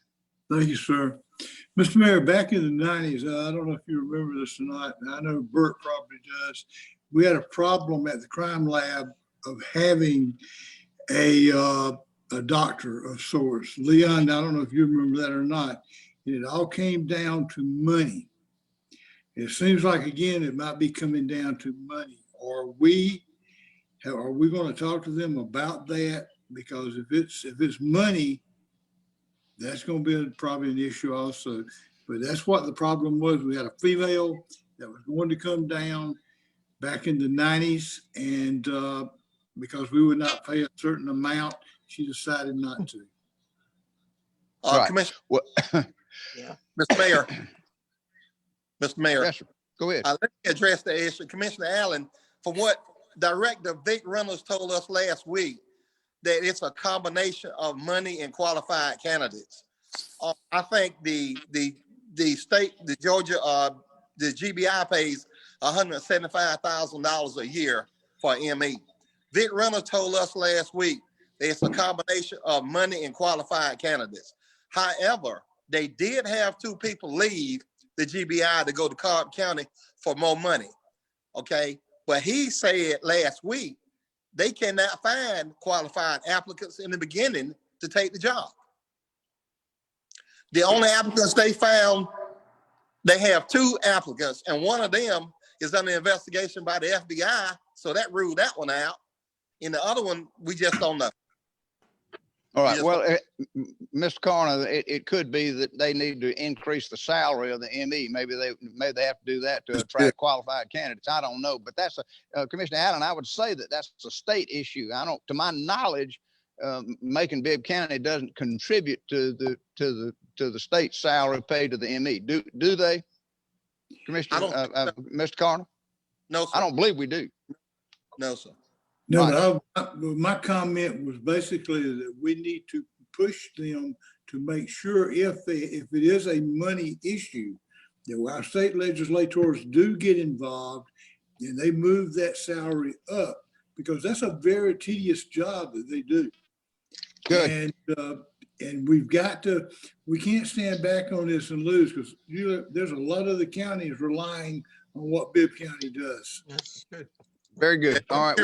Thank you, sir. Mr. Mayor, back in the 90s, I don't know if you remember this or not. I know Bert probably does. We had a problem at the crime lab of having a doctor of sorts. Leon, I don't know if you remember that or not. It all came down to money. It seems like, again, it might be coming down to money. Are we going to talk to them about that? Because if it's money, that's going to be probably an issue also. But that's what the problem was. We had a female that was going to come down back in the 90s, and because we would not pay a certain amount, she decided not to. Right. Commissioner, Yeah. Mr. Mayor. Mr. Mayor. Yes, sir. Go ahead. Let me address the issue. Commissioner Allen, from what Director Vic Reynolds told us last week, that it's a combination of money and qualified candidates. I think the state, the Georgia, the GBI pays $175,000 a year for ME. Vic Reynolds told us last week that it's a combination of money and qualified candidates. However, they did have 2 people leave the GBI to go to Cobb County for more money. Okay, but he said last week they cannot find qualified applicants in the beginning to take the job. The only applicants they found, they have 2 applicants, and one of them is under investigation by the FBI, so that ruled that one out. And the other one, we just don't know. All right. Well, Mr. Coroner, it could be that they need to increase the salary of the ME. Maybe they have to do that to attract qualified candidates. I don't know, but that's Commissioner Allen. I would say that that's a state issue. To my knowledge, Macon-Bibb County doesn't contribute to the to the state salary paid to the ME. Do they, Commissioner, Mr. Carter? No, sir. I don't believe we do. No, sir. No, Right. but my comment was basically that we need to push them to make sure if it is a money issue, that our state legislators do get involved and they move that salary up, because that's a very tedious job that they do. Good. And we can't stand back on this and lose, because there's a lot of the counties relying on what Bibb County does. That's good. Very good. All right.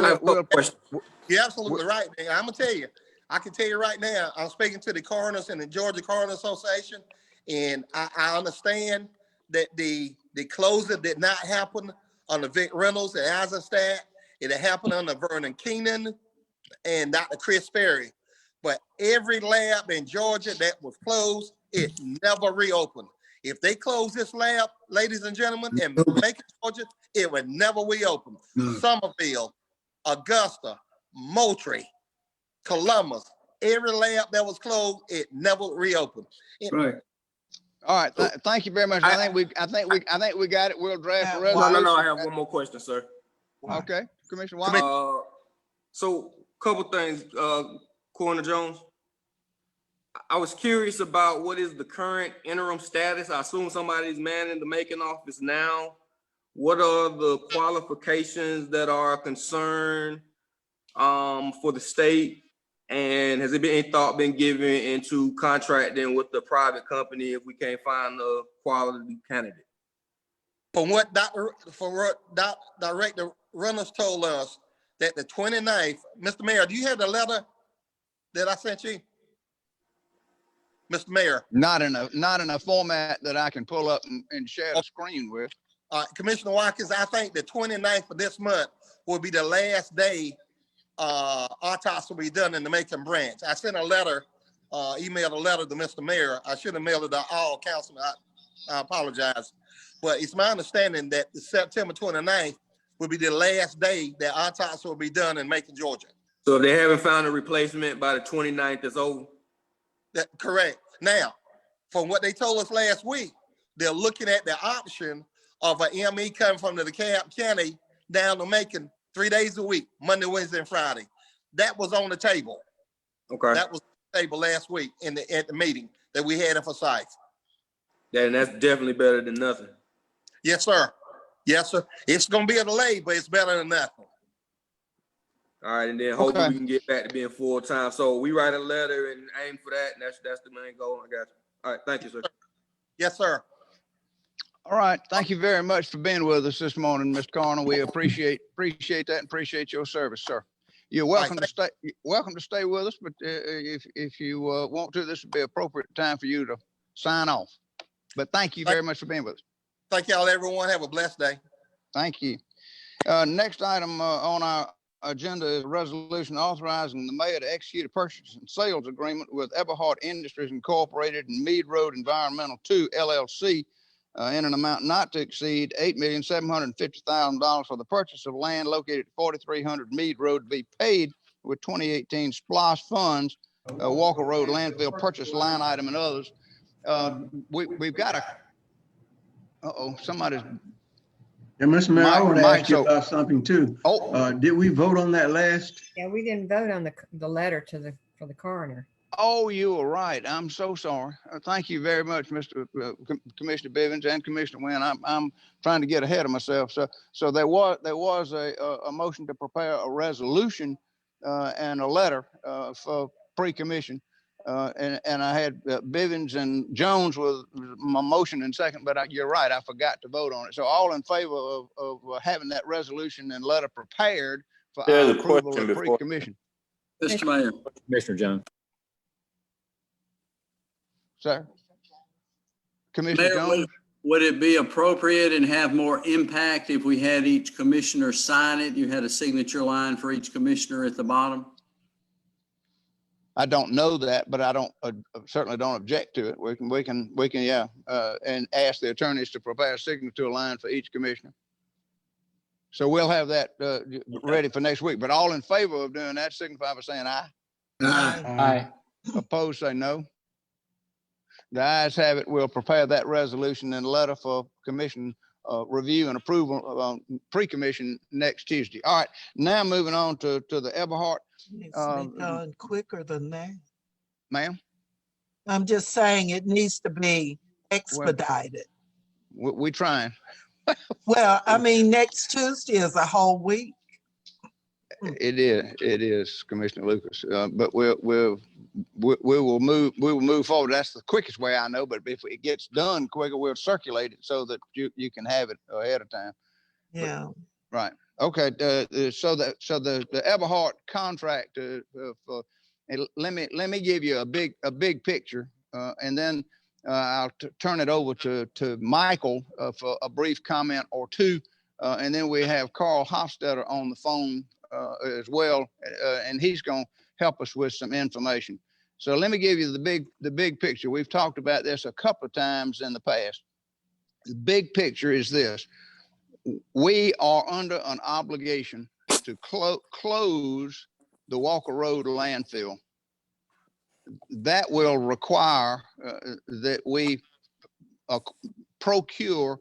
You're absolutely right, man. I'm gonna tell you. I can tell you right now. I'm speaking to the coroners and the Georgia Coroner Association, and I understand that the closure did not happen on the Vic Reynolds and Eisenstadt. It happened on the Vernon Keenan and Dr. Chris Ferry. But every lab in Georgia that was closed, it never reopened. If they close this lab, ladies and gentlemen, and Macon, Georgia, it would never reopen. Somerville, Augusta, Moultrie, Columbus, every lab that was closed, it never reopened. Right. All right. Thank you very much. I think we got it. We'll draft the resolution. No, I have one more question, sir. Okay, Commissioner White. So couple things, Coroner Jones. I was curious about what is the current interim status. I assume somebody's manning the Macon office now. What are the qualifications that are a concern for the state? And has there been any thought been given into contracting with the private company if we can't find a quality candidate? From what Director Reynolds told us, that the 29th, Mr. Mayor, do you have the letter that I sent you? Mr. Mayor. Not in a format that I can pull up and share the screen with. Commissioner Watkins, I think the 29th of this month will be the last day autopsy will be done in the Macon branch. I sent a letter, emailed a letter to Mr. Mayor. I should have mailed it to all councilmen. I apologize. But it's my understanding that the September 29th will be the last day that autopsy will be done in Macon, Georgia. So if they haven't found a replacement by the 29th, it's over? Correct. Now, from what they told us last week, they're looking at the option of an ME coming from the DeKalb County down to Macon 3 days a week, Monday, Wednesday, and Friday. That was on the table. Okay. That was on the table last week at the meeting that we had in Forsyth. Yeah, and that's definitely better than nothing. Yes, sir. Yes, sir. It's going to be a delay, but it's better than nothing. All right, and then hopefully we can get back to being full time. So we write a letter and aim for that, and that's the main goal. I got you. All right, thank you, sir. Yes, sir. All right, thank you very much for being with us this morning, Mr. Coroner. We appreciate that and appreciate your service, sir. You're welcome to stay. Welcome to stay with us, but if you want to, this would be appropriate time for you to sign off. But thank you very much for being with us. Thank y'all, everyone. Have a blessed day. Thank you. Next item on our agenda is a resolution authorizing the mayor to execute a purchase and sales agreement with Eberhard Industries Incorporated and Mead Road Environmental 2 LLC in an amount not to exceed $8,750,000 for the purchase of land located at 4300 Mead Road to be paid with 2018 SPLOST funds, Walker Road landfill purchase line item and others. We've got a somebody's. Yeah, Mr. Mayor, I want to ask you so, about something too. Did we vote on that last? Yeah, we didn't vote on the letter for the coroner. Oh, you were right. I'm so sorry. Thank you very much, Mr. Commissioner Bivens and Commissioner Wynn. I'm trying to get ahead of myself. So there was a motion to prepare a resolution and a letter for pre-commission. And I had Bivens and Jones with my motion and second, but you're right, I forgot to vote on it. So all in favor of having that resolution and letter prepared for our approval of pre-commission. Mr. Mayor. Commissioner Jones. Sir. Commissioner Jones. Would it be appropriate and have more impact if we had each commissioner sign it? You had a signature line for each commissioner at the bottom? I don't know that, but I certainly don't object to it. We can, yeah, and ask the attorneys to prepare a signature line for each commissioner. So we'll have that ready for next week. But all in favor of doing that, signify by saying aye. Aye. Opposed, say no. The ayes have it. We'll prepare that resolution and letter for commission review and approval on pre-commission next Tuesday. All right, now moving on to the Eberhard. Needs to be done quicker than that. Ma'am? I'm just saying it needs to be expedited. We trying. Well, I mean, next Tuesday is a whole week. It is, Commissioner Lucas. But we will move forward. That's the quickest way I know. But if it gets done quicker, we'll circulate it so that you can have it ahead of time. Yeah. But, right. Okay. So the Eberhard contract. Let me give you a big picture, and then I'll turn it over to Michael for a brief comment or two, and then we have Carl Hofstetter on the phone as well, and he's going to help us with some information. So let me give you the big picture. We've talked about this a couple of times in the past. The big picture is this: we are under an obligation to close the Walker Road landfill. That will require that we procure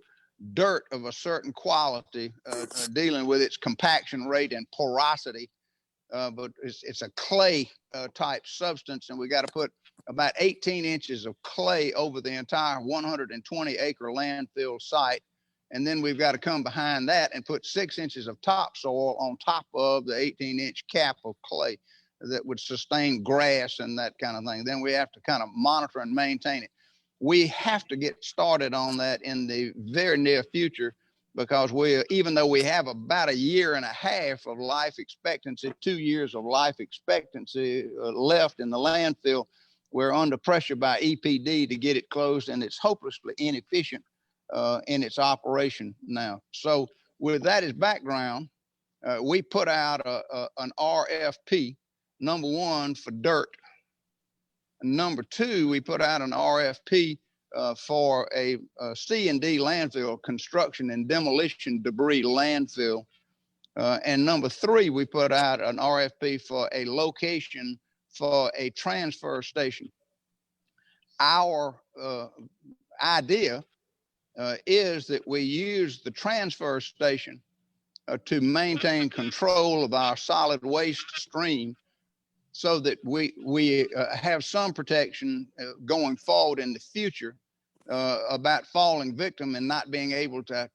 dirt of a certain quality, dealing with its compaction rate and porosity, but it's a clay type substance, and we got to put about 18 inches of clay over the entire 120-acre landfill site. And then we've got to come behind that and put 6 inches of topsoil on top of the 18-inch cap of clay that would sustain grass and that kind of thing. Then we have to kind of monitor and maintain it. We have to get started on that in the very near future, because even though we have about 1.5 years of life expectancy, 2 years of life expectancy left in the landfill, we're under pressure by EPD to get it closed, and it's hopelessly inefficient in its operation now. So with that as background, we put out an RFP, number one, for dirt. And number two, we put out an RFP for a C&D landfill, construction and demolition debris landfill. And number three, we put out an RFP for a location for a transfer station. Our idea is that we use the transfer station to maintain control of our solid waste stream, so that we have some protection going forward in the future about falling victim and not being able to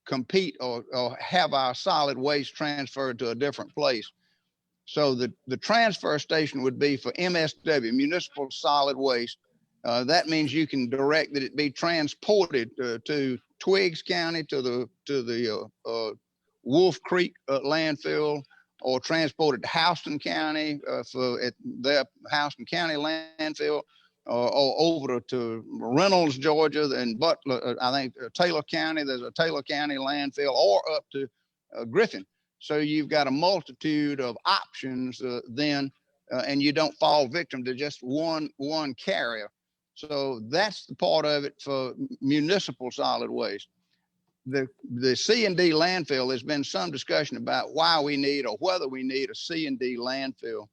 compete or have our solid waste transferred to a different place. So the transfer station would be for MSW, municipal solid waste. That means you can direct that it be transported to Twiggs County, to the Wolf Creek landfill, or transported to Houston County for their Houston County landfill, or over to Reynolds, Georgia, and Butler, I think Taylor County, there's a Taylor County landfill, or up to Griffin. So you've got a multitude of options then, and you don't fall victim to just one carrier. So that's the part of it for municipal solid waste. The C&D landfill, there's been some discussion about why we need or whether we need a C&D landfill.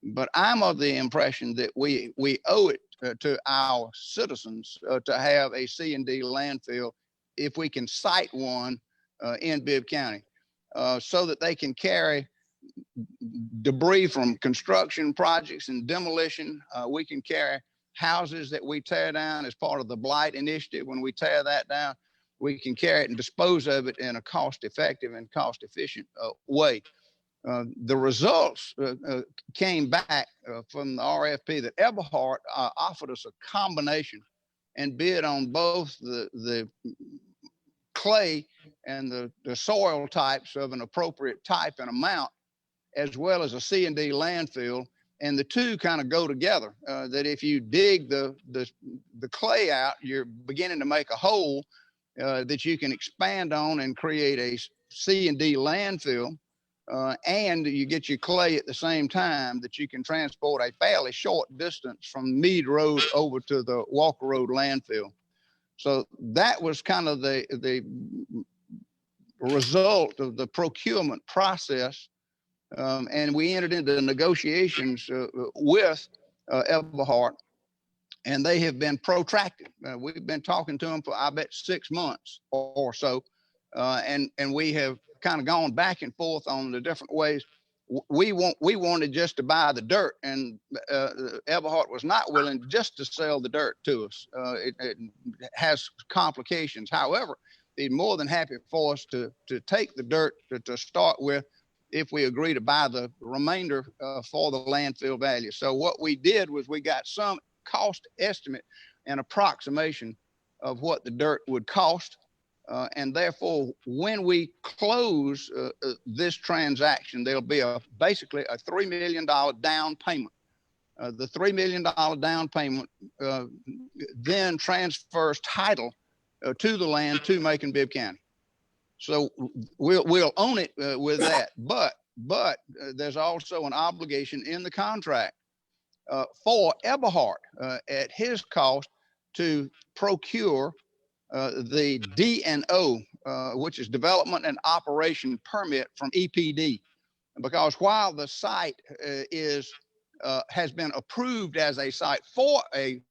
But I'm of the impression that we owe it to our citizens to have a C&D landfill, if we can site one in Bibb County, so that they can carry debris from construction projects and demolition. We can carry houses that we tear down as part of the blight initiative. When we tear that down, we can carry it and dispose of it in a cost-effective and cost-efficient way. The results came back from the RFP that Eberhard offered us a combination and bid on both the clay and the soil types of an appropriate type and amount, as well as a C&D landfill. And the two kind of go together, that if you dig the clay out, you're beginning to make a hole that you can expand on and create a C&D landfill, and you get your clay at the same time, that you can transport a fairly short distance from Meade Road over to the Walker Road landfill. So that was kind of the result of the procurement process, and we entered into negotiations with Eberhard and they have been protracted. We've been talking to them for, I bet, 6 months or so. And we have kind of gone back and forth on the different ways. We wanted just to buy the dirt, and Everhart was not willing just to sell the dirt to us. It has complications. However, he's more than happy for us to take the dirt to start with, if we agree to buy the remainder for the landfill value. So what we did was we got some cost estimate and approximation of what the dirt would cost. And therefore, when we close this transaction, there'll be basically a $3 million down payment. The $3 million down payment then transfers title to the land to Macon-Bibb County. So we'll own it with that. But there's also an obligation in the contract for Everhart at his cost to procure the D&O, which is Development and Operation Permit from EPD, because while the site has been approved as a site for a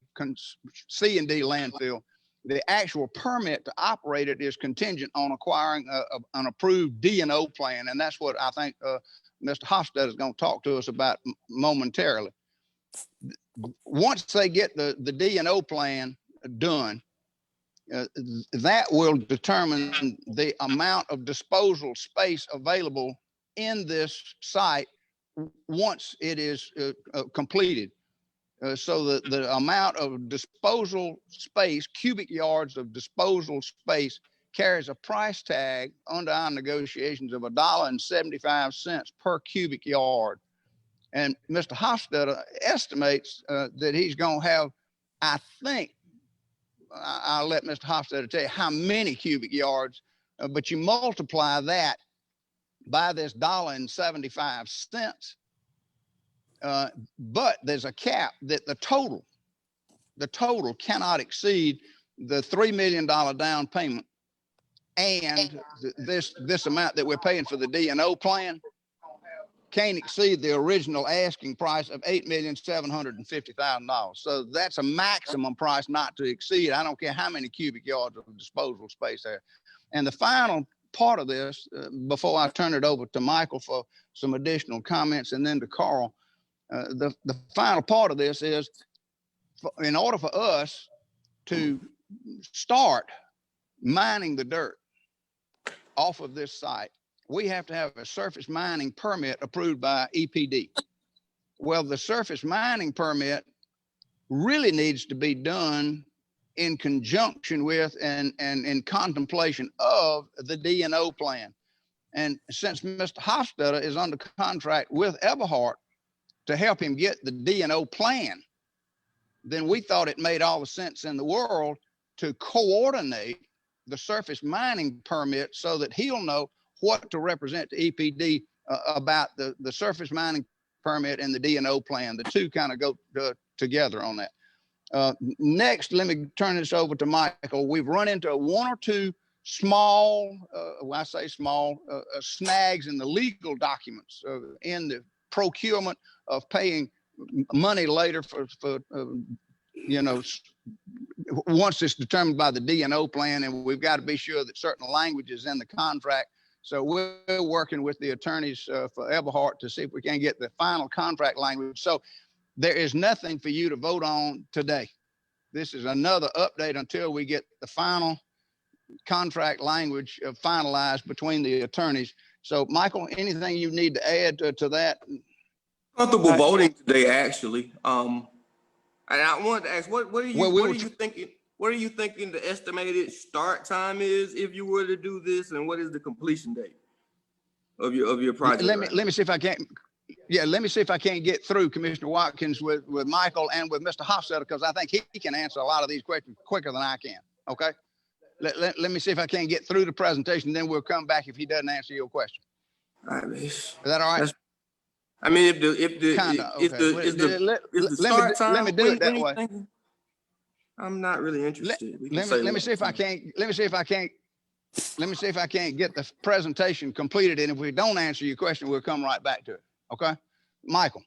C&D landfill, the actual permit to operate it is contingent on acquiring an approved D&O plan, and that's what I think Mr. Hofstadter is going to talk to us about momentarily. Once they get the D&O plan done, that will determine the amount of disposal space available in this site once it is completed. So the amount of disposal space, cubic yards of disposal space, carries a price tag under our negotiations of $1.75 per cubic yard. And Mr. Hofstadter estimates that he's going to have, I think, I'll let Mr. Hofstadter tell you how many cubic yards, but you multiply that by this $1.75. But there's a cap that the total cannot exceed the $3 million down payment, and this amount that we're paying for the D&O plan can't exceed the original asking price of $8,750,000. So that's a maximum price not to exceed. I don't care how many cubic yards of disposal space there. And the final part of this, before I turn it over to Michael for some additional comments, and then to Carl, the final part of this is, in order for us to start mining the dirt off of this site, we have to have a surface mining permit approved by EPD. Well, the surface mining permit really needs to be done in conjunction with and in contemplation of the D&O plan. And since Mr. Hofstadter is under contract with Everhart to help him get the D&O plan, then we thought it made all the sense in the world to coordinate the surface mining permit so that he'll know what to represent to EPD about the surface mining permit and the D&O plan. The two kind of go together on that. Next, let me turn this over to Michael. We've run into one or two small, when I say small, snags in the legal documents in the procurement of paying money later for once it's determined by the D&O plan, and we've got to be sure that certain language is in the contract. So we're working with the attorneys for Everhart to see if we can get the final contract language. So there is nothing for you to vote on today. This is another update until we get the final contract language finalized between the attorneys. So Michael, anything you need to add to that? Comfortable voting today, actually. And I wanted to ask, what are you thinking? What are you thinking the estimated start time is if you were to do this, and what is the completion date of your project? Let me see if I can. Yeah, let me see if I can't get through Commissioner Watkins with Michael and with Mr. Hofstadter, because I think he can answer a lot of these questions quicker than I can. Okay. Let me see if I can get through the presentation, then we'll come back if he doesn't answer your question. All right, is that all right? I mean, if the start time, let me do it that way. I'm not really interested. Let me see if I can't get the presentation completed, and if we don't answer your question, we'll come right back to it. Okay, Michael.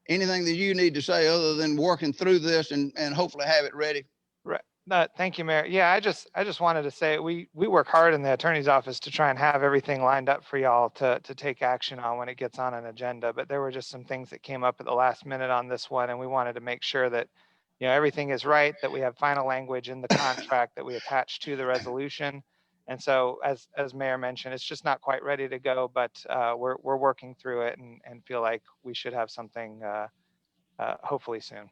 anything that you need to say other than working through this and hopefully have it ready? Right. No, thank you, Mayor. Yeah, I just wanted to say we work hard in the attorney's office to try and have everything lined up for y'all to take action on when it gets on an agenda. But there were just some things that came up at the last minute on this one, and we wanted to make sure that, you know, everything is right, that we have final language in the contract that we attach to the resolution. And so, as Mayor mentioned, it's just not quite ready to go, but we're working through it and feel like we should have something hopefully soon.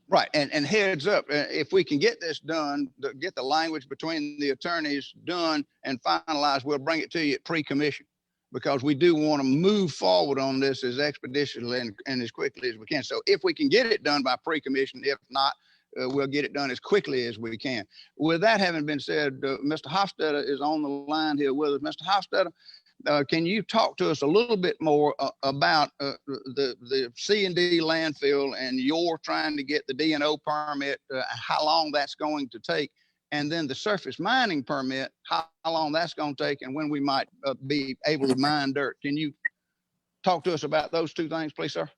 Right. And heads up, if we can get this done, get the language between the attorneys done and finalized, we'll bring it to you at pre-commission, because we do want to move forward on this as expeditiously and as quickly as we can. So if we can get it done by pre-commission, if not, we'll get it done as quickly as we can. With that having been said, Mr. Hofstadter is on the line here with us. Mr. Hofstadter, can you talk to us a little bit more about the C&D landfill and your trying to get the D&O permit, how long that's going to take, and then the surface mining permit, how long that's going to take, and when we might be able to mine dirt? Can you talk to us about those two things, please, sir?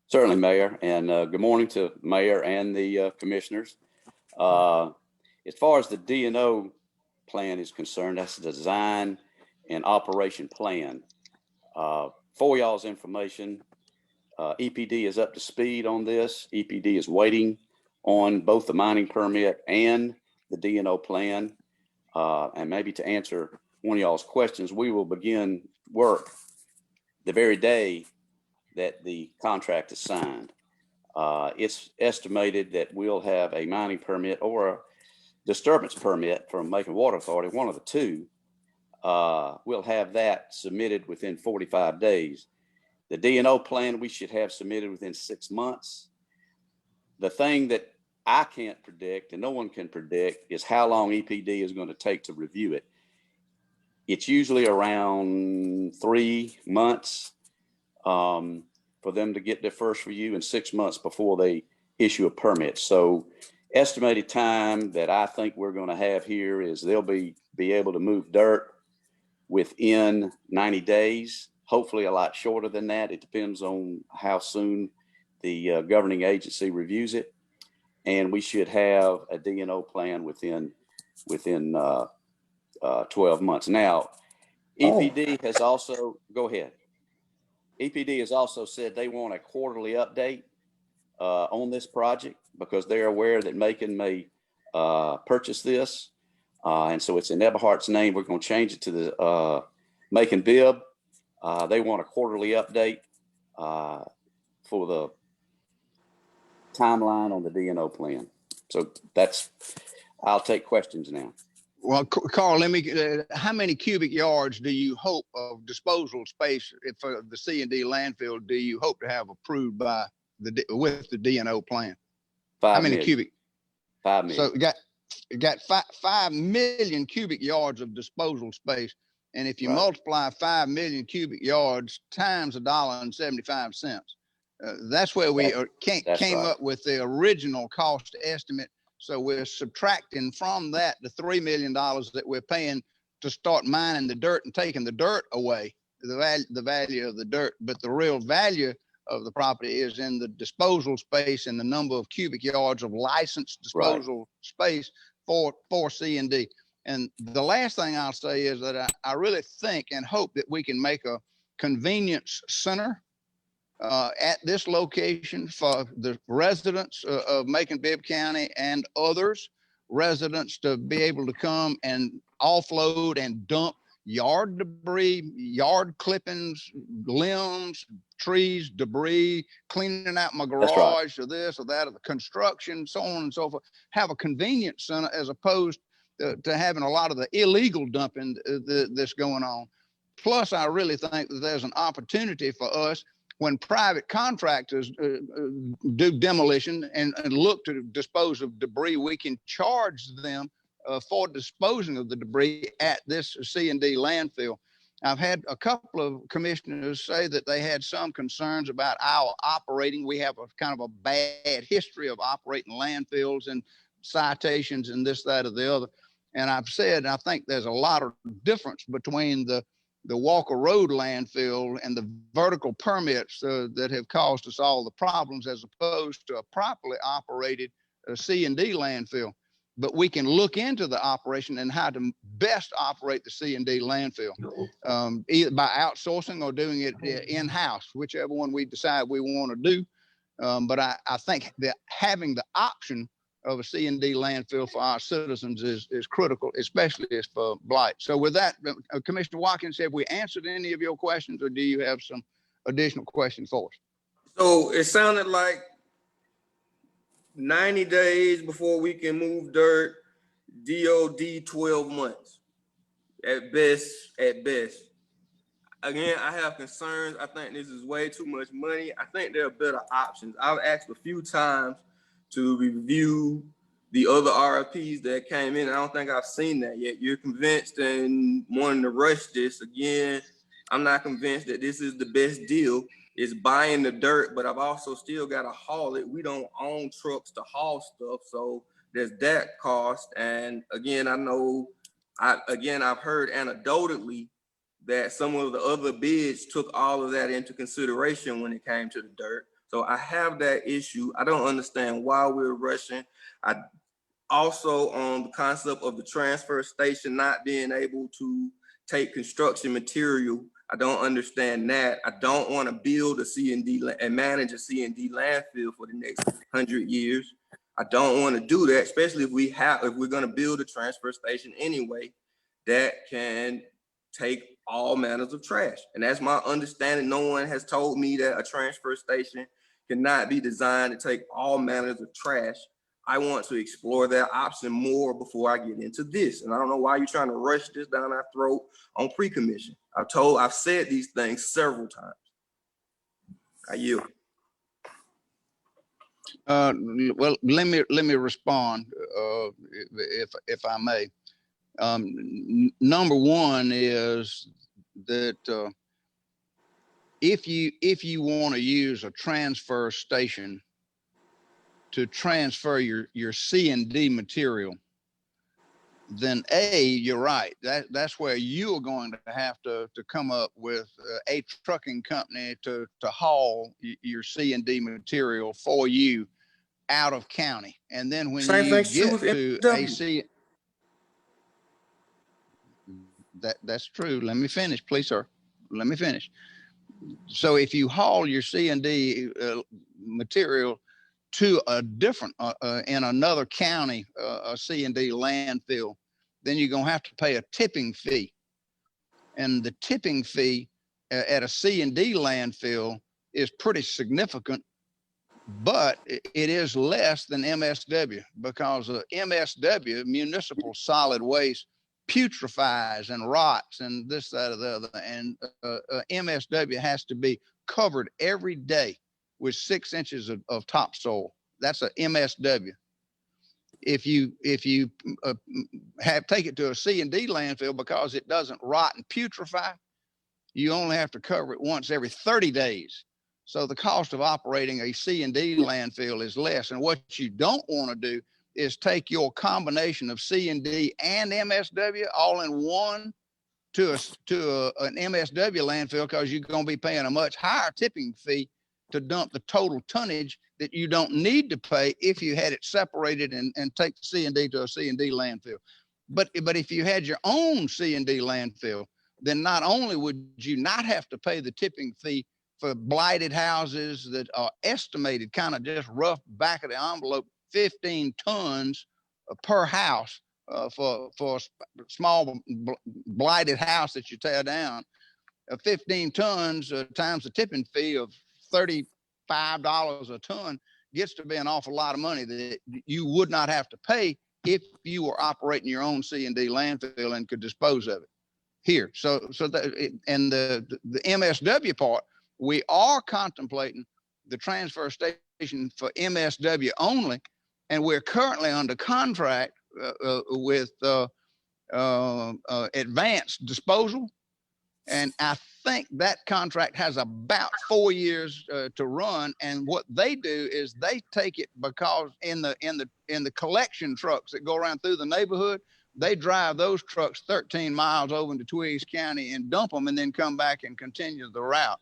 Certainly, Mayor, and good morning to Mayor and the commissioners. As far as the D&O plan is concerned, that's the design and operation plan. For y'all's information, EPD is up to speed on this. EPD is waiting on both the mining permit and the D&O plan. And maybe to answer one of y'all's questions, we will begin work the very day that the contract is signed. It's estimated that we'll have a mining permit or a disturbance permit from Macon Water Authority, one of the two. We'll have that submitted within 45 days. The D&O plan we should have submitted within 6 months. The thing that I can't predict and no one can predict is how long EPD is going to take to review it. It's usually around 3 months for them to get their first review, and 6 months before they issue a permit. So estimated time that I think we're going to have here is they'll be able to move dirt within 90 days, hopefully a lot shorter than that. It depends on how soon the governing agency reviews it. And we should have a D&O plan within 12 months. Now, EPD has also, go ahead. EPD has also said they want a quarterly update on this project because they're aware that Macon may purchase this. And so it's in Eberhardt's name. We're going to change it to the Macon-Bibb. They want a quarterly update for the timeline on the D&O plan. So I'll take questions now. Well, Carl, let me, how many cubic yards do you hope of disposal space for the C&D landfill do you hope to have approved by with the D&O plan? 5 how many million. cubic? 5 million. So you got 5 million cubic yards of disposal space. And if you multiply 5 million cubic yards times $1.75, that's where we came up with the original cost estimate. So we're subtracting from that the $3 million that we're paying to start mining the dirt and taking the dirt away, the value of the dirt. But the real value of the property is in the disposal space and the number of cubic yards of licensed disposal space for C&D. And the last thing I'll say is that I really think and hope that we can make a convenience center at this location for the residents of Macon-Bibb County and others, residents to be able to come and offload and dump yard debris, yard clippings, limbs, trees, debris, cleaning out my garage or this or that, or the construction, so on and so forth. Have a convenience center as opposed to having a lot of the illegal dumping that's going on. Plus, I really think that there's an opportunity for us when private contractors do demolition and look to dispose of debris, we can charge them for disposing of the debris at this C&D landfill. I've had a couple of commissioners say that they had some concerns about our operating. We have a kind of a bad history of operating landfills and citations and this, that, or the other. And I've said, I think there's a lot of difference between the the Walker Road landfill and the vertical permits that have caused us all the problems, as opposed to a properly operated C&D landfill. But we can look into the operation and how to best operate the C&D landfill, either by outsourcing or doing it in-house, whichever one we decide we want to do. But I think that having the option of a C&D landfill for our citizens is critical, especially as for blight. So with that, Commissioner Watkins, have we answered any of your questions, or do you have some additional questions for us? So it sounded like 90 days before we can move dirt, DOD 12 months at best, Again, I have concerns. I think this is way too much money. I think there are better options. I've asked a few times to review the other RFPs that came in. I don't think I've seen that yet. You're convinced and wanting to rush this. Again, I'm not convinced that this is the best deal. It's buying the dirt, but I've also still got to haul it. We don't own trucks to haul stuff, so there's that cost. And again, I know, I've heard anecdotally that some of the other bids took all of that into consideration when it came to the dirt. So I have that issue. I don't understand why we're rushing. I also on the concept of the transfer station not being able to take construction material. I don't understand that. I don't want to build a C&D and manage a C&D landfill for the next 100 years. I don't want to do that, especially if we're going to build a transfer station anyway that can take all manners of trash. And that's my understanding. No one has told me that a transfer station cannot be designed to take all manners of trash. I want to explore that option more before I get into this. And I don't know why you're trying to rush this down our throat on pre-commission. I've said these things several times. I yield. Well, let me respond, if I may. Number one is that if you want to use a transfer station to transfer your C&D material, then you're right. That's where you are going to have to come up with a trucking company to haul your C&D material for you out of county. And then when you get to AC, that's true. Let me finish, please, sir. Let me finish. So if you haul your C&D material to a different, in another county, a C&D landfill, then you're going to have to pay a tipping fee. And the tipping fee at a C&D landfill is pretty significant, but it is less than MSW, because MSW, municipal solid waste, putrefies and rots and this, that, or the other. And MSW has to be covered every day with 6 inches of topsoil. That's a MSW. If you take it to a C&D landfill, because it doesn't rot and putrefy, you only have to cover it once every 30 days. So the cost of operating a C&D landfill is less. And what you don't want to do is take your combination of C&D and MSW all in one to an MSW landfill, because you're going to be paying a much higher tipping fee to dump the total tonnage that you don't need to pay if you had it separated and take the C&D to a C&D landfill. But if you had your own C&D landfill, then not only would you not have to pay the tipping fee for blighted houses that are estimated, kind of just rough back of the envelope, 15 tons per house for a small blighted house that you tear down. 15 tons times the tipping fee of $35 a ton gets to be an awful lot of money that you would not have to pay if you were operating your own C&D landfill and could dispose of it here. So and the MSW part, we are contemplating the transfer station for MSW only, and we're currently under contract with Advanced Disposal. And I think that contract has about 4 years to run. And what they do is they take it, because in the collection trucks that go around through the neighborhood, they drive those trucks 13 miles over into Twiggs County and dump them and then come back and continue the route.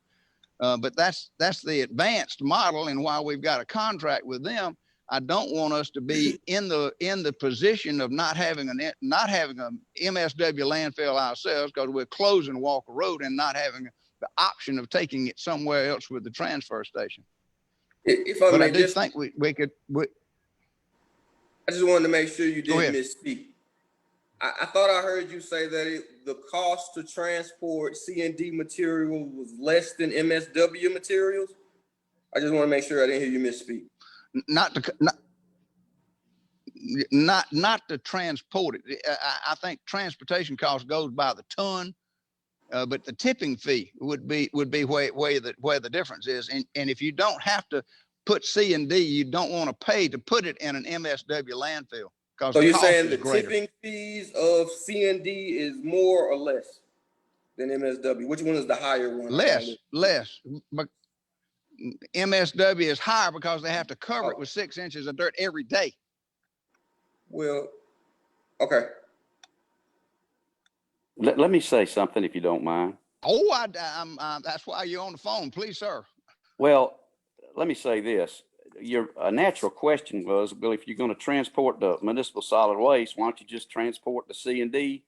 But that's the advanced model. And while we've got a contract with them, I don't want us to be in the position of not having a MSW landfill ourselves, because we're closing Walker Road and not having the option of taking it somewhere else with the transfer station. If I But may, I did think we could. I just wanted to make sure you didn't misspeak. I thought I heard you say that the cost to transport C&D material was less than MSW materials. I just want to make sure I didn't hear you misspeak. Not to transport it. I think transportation cost goes by the ton, but the tipping fee would be where the difference is. And if you don't have to put C&D, you don't want to pay to put it in an MSW landfill. So you're saying the tipping fees of C&D is more or less than MSW? Which one is the higher one? Less. But MSW is higher because they have to cover it with 6 inches of dirt every day. Well, okay. Let me say something, if you don't mind. Oh, that's why you're on the phone. Please, sir. Well, let me say this. Your natural question was, well, if you're going to transport the municipal solid waste, why don't you just transport the C&D?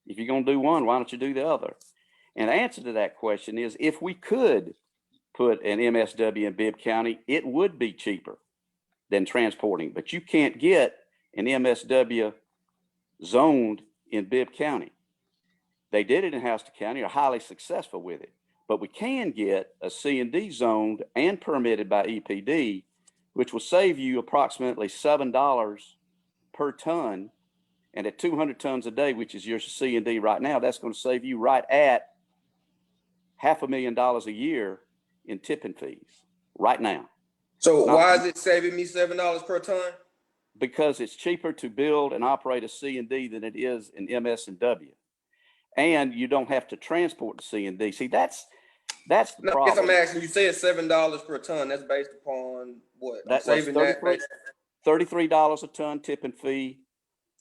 If you're going to do one, why don't you do the other? And the answer to that question is, if we could put an MSW in Bibb County, it would be cheaper than transporting. But you can't get an MSW zoned in Bibb County. They did it in Houston County, are highly successful with it. But we can get a C&D zoned and permitted by EPD, which will save you approximately $7 per ton. And at 200 tons a day, which is your C&D right now, that's going to save you right at $500,000 a year in tipping fees right now. So why is it saving me $7 per ton? Because it's cheaper to build and operate a C&D than it is an MS&W. And you don't have to transport the C&D. See, that's the problem. Yes, I'm asking, you say it's $7 per ton. That's based upon what? That was $33 a ton tipping fee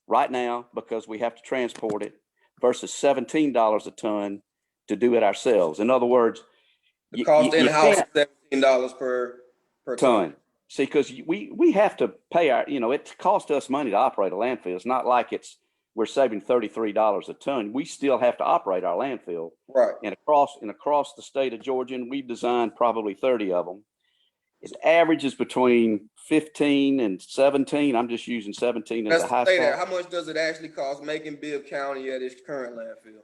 right now because we have to transport it versus $17 a ton to do it ourselves. In other words, the cost in-house is $17 per ton. See, because we have to pay our, it costs us money to operate a landfill. It's not like we're saving $33 a ton. We still have to operate our landfill. Right. And across the state of Georgia, and we've designed probably 30 of them. It averages between 15 and 17. I'm just using 17 as a high spot. How much does it actually cost Macon-Bibb County at its current landfill?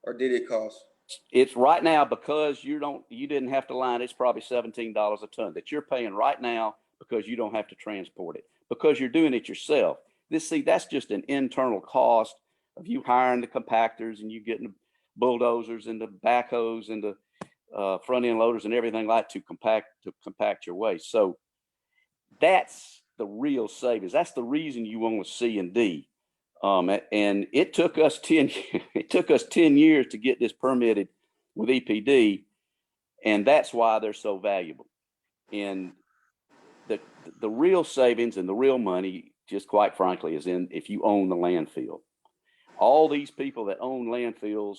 Or did it cost? It's right now, because you didn't have to line, it's probably $17 a ton that you're paying right now because you don't have to transport it, because you're doing it yourself. That's just an internal cost of you hiring the compactors and you getting the bulldozers and the backhoes and the front end loaders and everything like to compact your waste. So that's the real savings. That's the reason you want a C&D. And it took us 10 years to get this permitted with EPD, and that's why they're so valuable. And the real savings and the real money, just quite frankly, is in if you own the landfill. All these people that own landfills,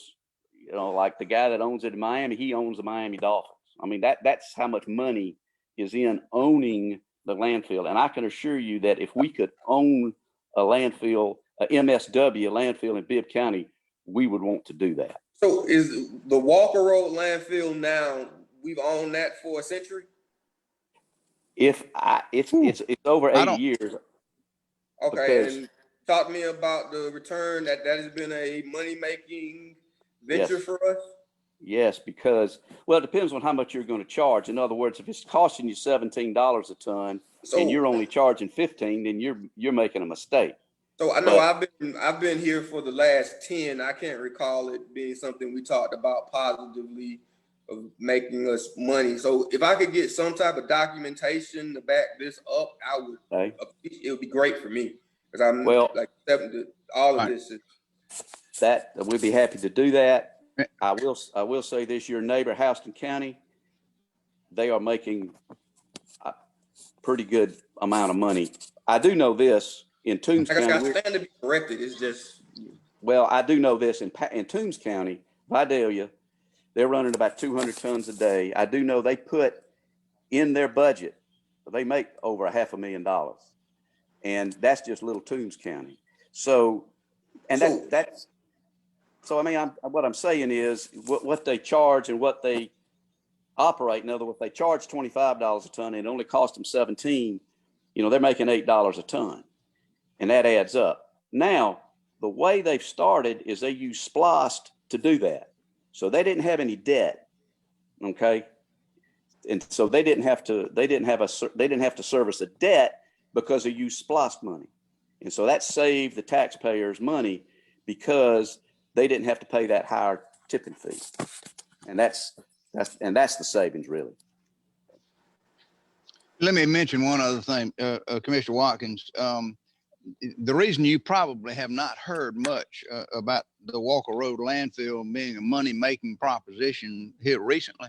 like the guy that owns it in Miami, he owns the Miami Dolphins. I mean, that's how much money is in owning the landfill. And I can assure you that if we could own a landfill, a MSW landfill in Bibb County, we would want to do that. So is the Walker Road landfill now, we've owned that for a century? It's over 80 years. Okay, and talk to me about the return that has been a money-making venture for us. Yes, because, well, it depends on how much you're going to charge. In other words, if it's costing you $17 a ton and you're only charging $15, then you're making a mistake. So I know I've been here for the last 10. I can't recall it being something we talked about positively of making us money. So if I could get some type of documentation to back this up, it would be great for me, because I'm all of this. That we'd be happy to do that. I will say this: your neighbor, Houston County, they are making a pretty good amount of money. I do know this: in Toombs Like I said, County, I stand to be corrected. It's just, well, I do know this in Toombs County, Vidalia, they're running about 200 tons a day. I do know they put in their budget, they make over $500,000, and that's just little Toombs County. So, and that's so. I mean, what I'm saying is what they charge and what they operate. In other words, they charge $25 a ton, and it only cost them 17. You know, they're making $8 a ton, and that adds up. Now, the way they've started is they use SPLOST to do that. So they didn't have any debt, okay? And so they didn't have to service a debt because they used SPLOST money. And so that saved the taxpayers money because they didn't have to pay that higher tipping fee. And that's the savings, really. Let me mention one other thing, Commissioner Watkins. The reason you probably have not heard much about the Walker Road landfill being a money-making proposition here recently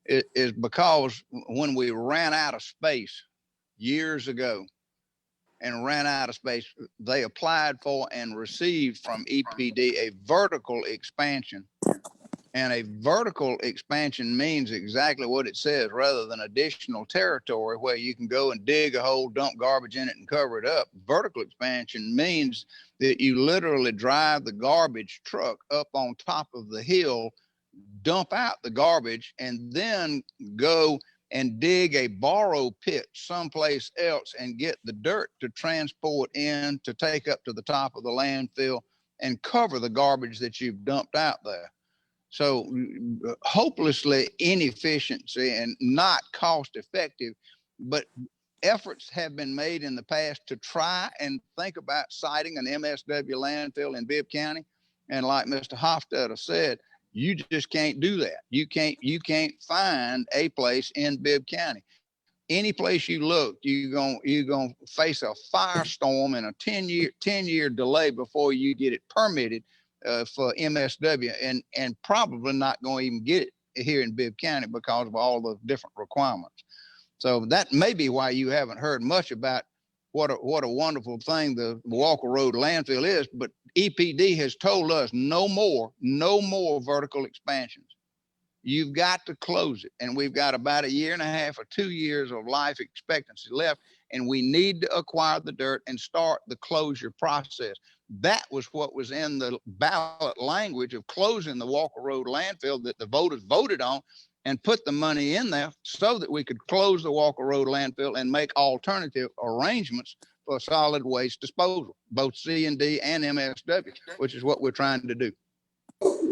is because when we ran out of space years ago and ran out of space, they applied for and received from EPD a vertical expansion. And a vertical expansion means exactly what it says, rather than additional territory where you can go and dig a hole, dump garbage in it and cover it up. Vertical expansion means that you literally drive the garbage truck up on top of the hill, dump out the garbage, and then go and dig a borrow pit someplace else and get the dirt to transport in to take up to the top of the landfill and cover the garbage that you've dumped out there. So hopelessly inefficiency and not cost effective, but efforts have been made in the past to try and think about siting an MSW landfill in Bibb County. And like Mr. Hofstadter said, you just can't do that. You can't find a place in Bibb County. Any place you look, you're gonna face a firestorm and a 10-year delay before you get it permitted for MSW, and probably not going to even get it here in Bibb County because of all the different requirements. So that may be why you haven't heard much about what a wonderful thing the Walker Road landfill is. But EPD has told us no more vertical expansions. You've got to close it. And we've got about 1.5 years or 2 years of life expectancy left. And we need to acquire the dirt and start the closure process. That was what was in the ballot language of closing the Walker Road landfill that the voters voted on, and put the money in there so that we could close the Walker Road landfill and make alternative arrangements for solid waste disposal, both C&D and MSW, which is what we're trying to do.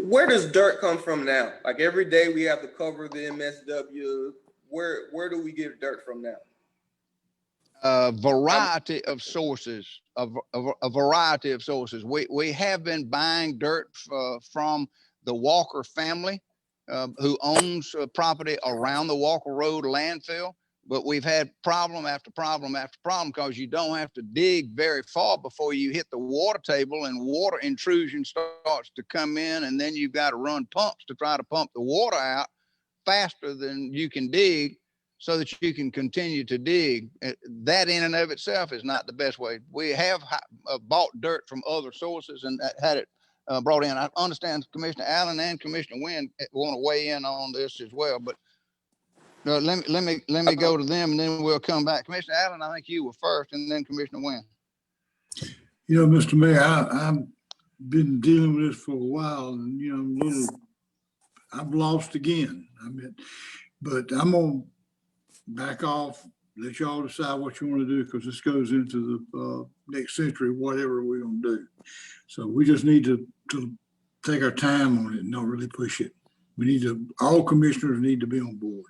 where does dirt come from now? Like every day we have to cover the MSW. Where do we get dirt from now? A variety of sources. A variety of sources. We have been buying dirt from the Walker family, who owns property around the Walker Road landfill. But we've had problem after problem after problem because you don't have to dig very far before you hit the water table, and water intrusion starts to come in, and then you've got to run pumps to try to pump the water out faster than you can dig so that you can continue to dig. That in and of itself is not the best way. We have bought dirt from other sources and had it brought in. I understand Commissioner Allen and Commissioner Wynn want to weigh in on this as well, but let me go to them and then we'll come back. Commissioner Allen, I think you were first, and then Commissioner Wynn. You know, Mr. Mayor, I've been dealing with this for a while, and you know, I'm lost again. I mean, but I'm gonna back off, let y'all decide what you want to do, because this goes into the next century, whatever we're gonna do. So we just need to take our time on it and not really push it. We need to, all commissioners need to be on board.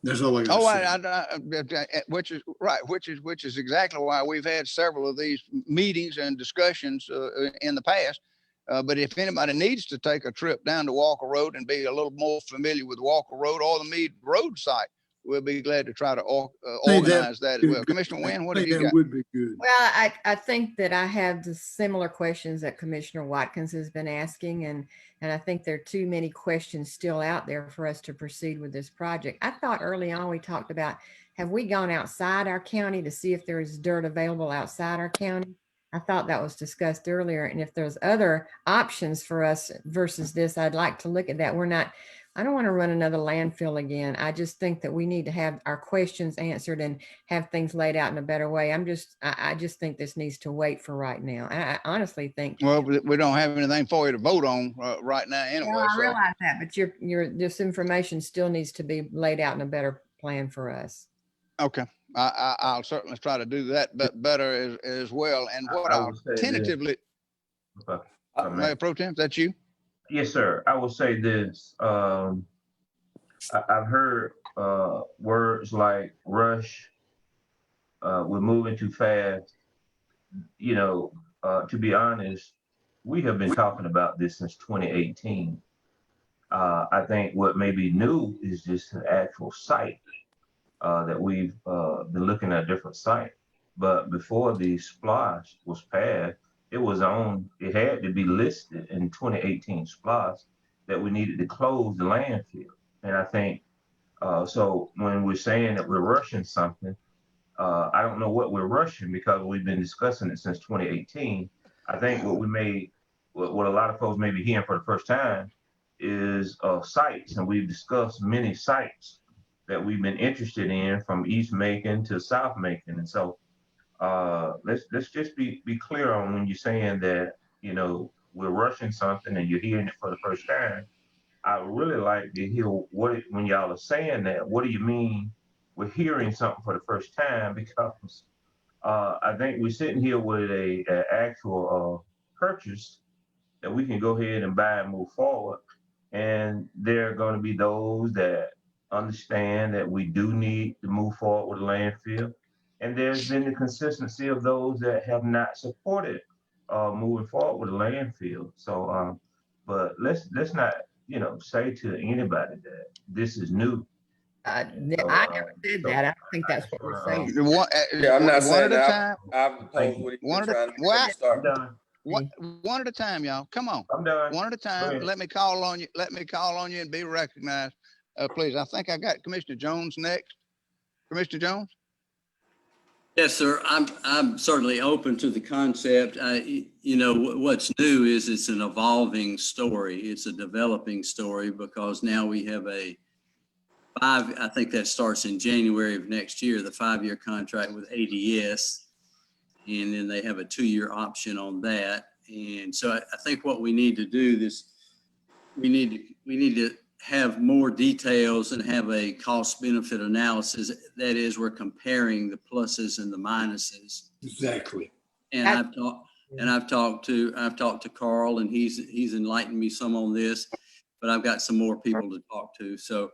That's all I got to say. Which is right, which is exactly why we've had several of these meetings and discussions in the past. But if anybody needs to take a trip down to Walker Road and be a little more familiar with Walker Road or the Meade Road site, we'll be glad to try to organize that as well. Commissioner Wynn, what have you got? Would be good. Well, I think that I have the similar questions that Commissioner Watkins has been asking, and I think there are too many questions still out there for us to proceed with this project. I thought early on we talked about have we gone outside our county to see if there's dirt available outside our county? I thought that was discussed earlier. And if there's other options for us versus this, I'd like to look at that. I don't want to run another landfill again. I just think that we need to have our questions answered and have things laid out in a better way. I just think this needs to wait for right now. I honestly think. Well, we don't have anything for you to vote on right now anyway. Well, I So. realize that, but this information still needs to be laid out in a better plan for us. Okay, I'll certainly try to do that, but better as well. And what I'll tentatively, Mayor Pro Tem, that's you? Yes, sir. I will say this. I've heard words like rush, we're moving too fast. You know, to be honest, we have been talking about this since 2018. I think what may be new is just the actual site that we've been looking at a different site. But before the SPLOST was passed, it had to be listed in 2018 SPLOST that we needed to close the landfill. And I think, so when we're saying that we're rushing something, I don't know what we're rushing because we've been discussing it since 2018. I think what a lot of folks may be hearing for the first time is sites, and we've discussed many sites that we've been interested in from East Macon to South Macon. And so let's just be clear on when you're saying that, you know, we're rushing something and you're hearing it for the first time. I would really like to hear when y'all are saying that, what do you mean we're hearing something for the first time? Because I think we're sitting here with a actual purchase that we can go ahead and buy and move forward. And there are going to be those that understand that we do need to move forward with the landfill. And there's been the consistency of those that have not supported moving forward with the landfill. So, but let's not, you know, say to anybody that this is new. I never said that. I don't think that's what we're saying. Yeah, I'm not saying one at a time. I've proposed what he's been trying to do from the start. One at a time, y'all. Come on. I'm done. One at a time. Let me call on you. Let me call on you and be recognized. Please. I think I got Commissioner Jones next. Commissioner Jones? Yes, sir. I'm certainly open to the concept. You know, what's new is it's an evolving story. It's a developing story because now we have I think that starts in January of next year, the 5-year contract with ADS. And then they have a 2-year option on that. And so I think what we need to do is we need to have more details and have a cost benefit analysis. That is, we're comparing the pluses and the minuses. Exactly. And I've talked to Carl, and he's enlightened me some on this, but I've got some more people to talk to. So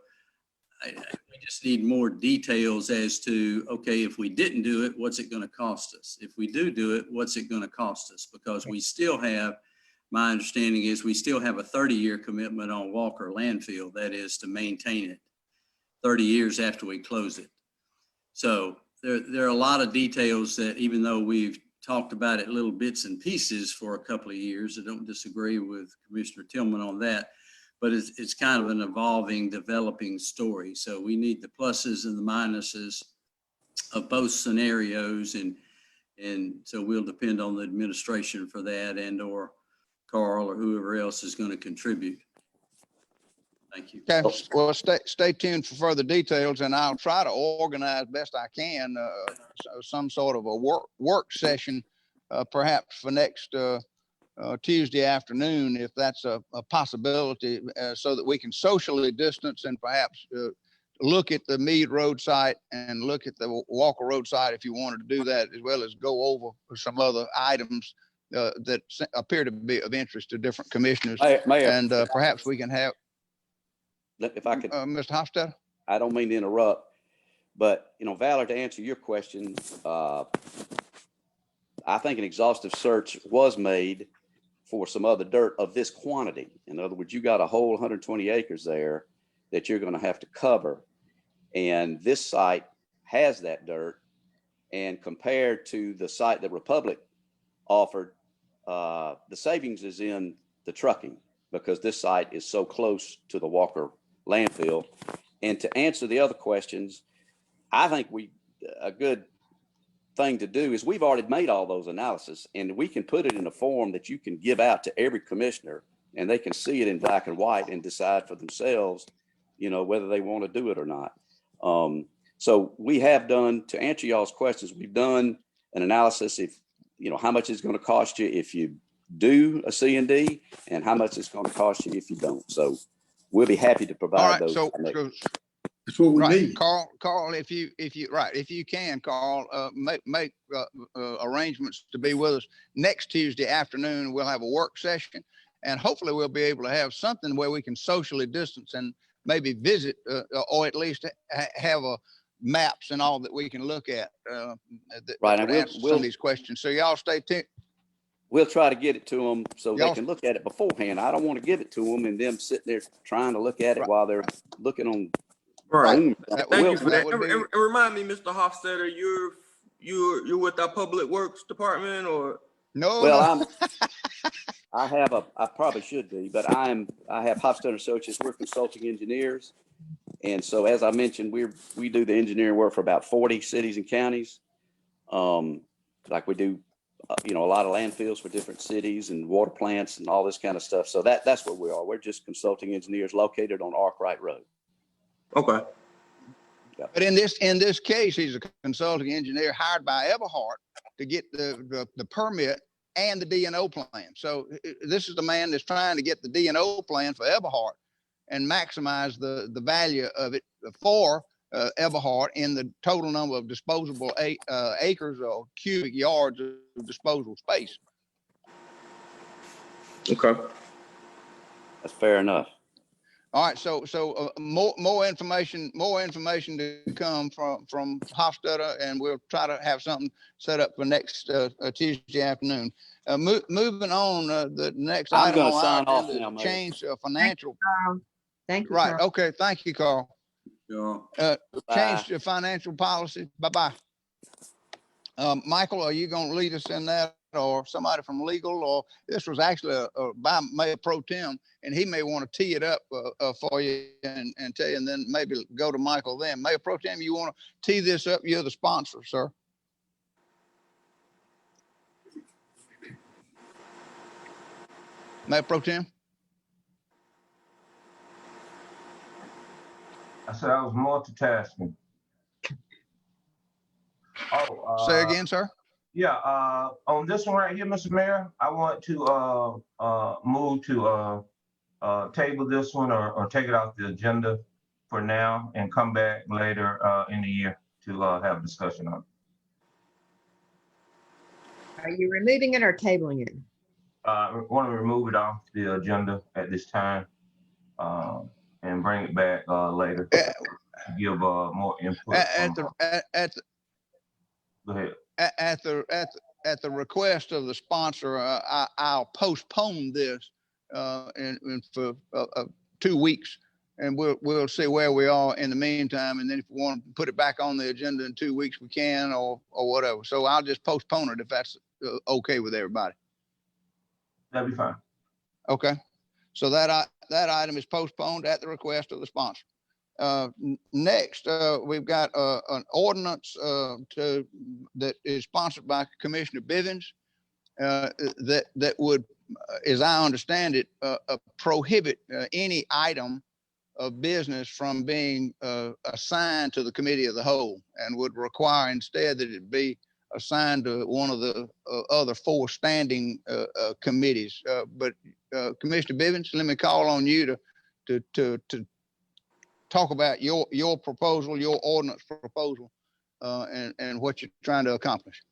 we just need more details as to, okay, if we didn't do it, what's it going to cost us? If we do it, what's it going to cost us? Because we still have, my understanding is we still have a 30-year commitment on Walker landfill. That is to maintain it 30 years after we close it. So there are a lot of details that, even though we've talked about it little bits and pieces for a couple of years, I don't disagree with Commissioner Tillman on that. But it's kind of an evolving, developing story. So we need the pluses and the minuses of both scenarios. And so we'll depend on the administration for that, and or Carl or whoever else is going to contribute. Thank you. Okay. Well, stay tuned for further details, and I'll try to organize best I can some sort of a work session, perhaps for next Tuesday afternoon, if that's a possibility, so that we can socially distance and perhaps look at the Meade Road site and look at the Walker Road site if you wanted to do that, as well as go over some other items that appear to be of interest to different commissioners. Mayor, and perhaps we can have, if I could, Mr. Hofstadter. I don't mean to interrupt, but, you know, Valor, to answer your question, I think an exhaustive search was made for some other dirt of this quantity. In other words, you got a whole 120 acres there that you're going to have to cover. And this site has that dirt. And compared to the site that Republic offered, the savings is in the trucking, because this site is so close to the Walker landfill. And to answer the other questions, I think a good thing to do is we've already made all those analysis, and we can put it in a form that you can give out to every commissioner, and they can see it in black and white and decide for themselves, whether they want to do it or not. So we have done, to answer y'all's questions, we've done an analysis if, how much it's going to cost you if you do a C&D and how much it's going to cost you if you don't. So we'll be happy to provide All right, those. so That's what we right, need. Carl, if you can, Carl, make arrangements to be with us next Tuesday afternoon. We'll have a work session, and hopefully we'll be able to have something where we can socially distance and maybe visit, or at least have a maps and all that we can look at that would answer some of these questions. So y'all stay tuned. We'll try to get it to them so they can look at it beforehand. I don't want to give it to them and them sitting there trying to look at it while they're looking on. Right. Thank you for that. And remind me, Mr. Hofstetter, you're with our Public Works Department, or? No. Well, I probably should be, but I have Hofstetter Associates. We're consulting engineers. And so, as I mentioned, we do the engineering work for about 40 cities and counties. Like we do, a lot of landfills for different cities and water plants and all this kind of stuff. So that's what we are. We're just consulting engineers located on Arkwright Road. Okay. Yeah. But in this case, he's a consulting engineer hired by Everhart to get the permit and the DNO plan. So this is the man that's trying to get the DNO plan for Everhart and maximize the value of it for Everhart in the total number of disposable acres or cubic yards of disposable space. Okay. That's fair enough. All right, so more information to come from Hofstetter, and we'll try to have something set up for next Tuesday afternoon. Moving on, the next I'm item going to on sign our off agenda now, is change financial. Thank you. Right. Carl. Okay. Thank you, Carl. Sure. Change to financial policy. Bye-bye. Michael, are you going to lead us in that, or somebody from legal? Or this was actually by Mayor Pro Tem, and he may want to tee it up for you and tell you, and then maybe go to Michael then. Mayor Pro Tem, you want to tee this up? You're the sponsor, sir. Mayor Pro Tem? I said I was multitasking. Say again, sir. Yeah, on this one right here, Mr. Mayor, I want to move to table this one or take it off the agenda for now and come back later in the year to have a discussion on it. Are you removing it or tabling it? I want to remove it off the agenda at this time and bring it back later to give more input. Go ahead. At the request of the sponsor, I'll postpone this for 2 weeks, and we'll see where we are in the meantime. And then if we want to put it back on the agenda in 2 weeks, we can, or whatever. So I'll just postpone it if that's okay with everybody. That'd be fine. Okay. So that item is postponed at the request of the sponsor. Next, we've got an ordinance that is sponsored by Commissioner Bivens that would, as I understand it, prohibit any item of business from being assigned to the committee of the whole, and would require instead that it be assigned to one of the other 4 standing committees. But Commissioner Bivens, let me call on you to talk about your proposal, your ordinance proposal, and what you're trying to accomplish.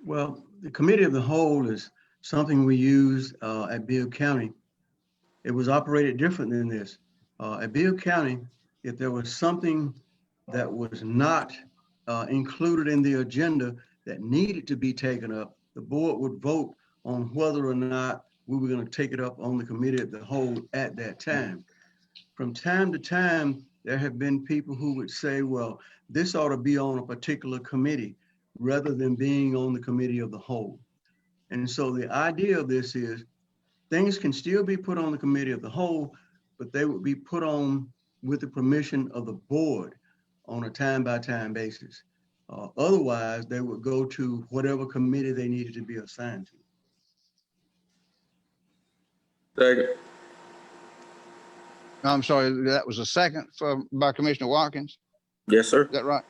Well, the committee of the whole is something we use at Bibb County. It was operated different than this. At Bibb County, if there was something that was not included in the agenda that needed to be taken up, the board would vote on whether or not we were going to take it up on the committee of the whole at that time. From time to time, there have been people who would say, well, this ought to be on a particular committee rather than being on the committee of the whole. And so the idea of this is things can still be put on the committee of the whole, but they would be put on with the permission of the board on a time-by-time basis. Otherwise, they would go to whatever committee they needed to be assigned to. Second. I'm sorry, that was a second by Commissioner Watkins? Yes, sir. Is that right?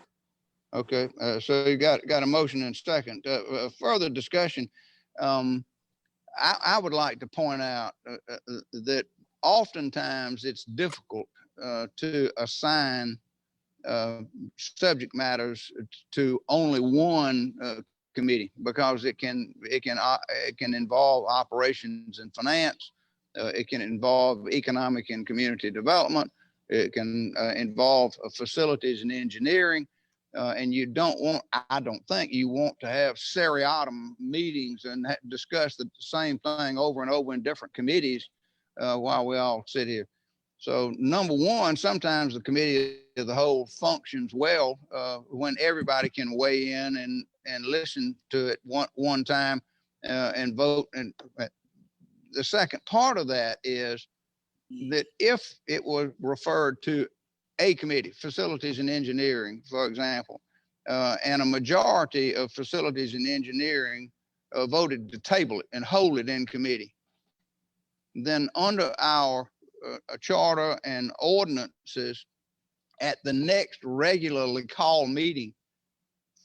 Okay, so you got a motion and second. Further discussion. I would like to point out that oftentimes it's difficult to assign subject matters to only one committee because it can involve operations and finance. It can involve economic and community development. It can involve facilities and engineering. And you don't want, I don't think you want to have seriatim meetings and discuss the same thing over and over in different committees while we all sit here. So number one, sometimes the committee of the whole functions well when everybody can weigh in and listen to it one time and vote. And the second part of that is that if it was referred to a committee, facilities and engineering, for example, and a majority of facilities and engineering voted to table it and hold it in committee, then under our charter and ordinances, at the next regularly called meeting,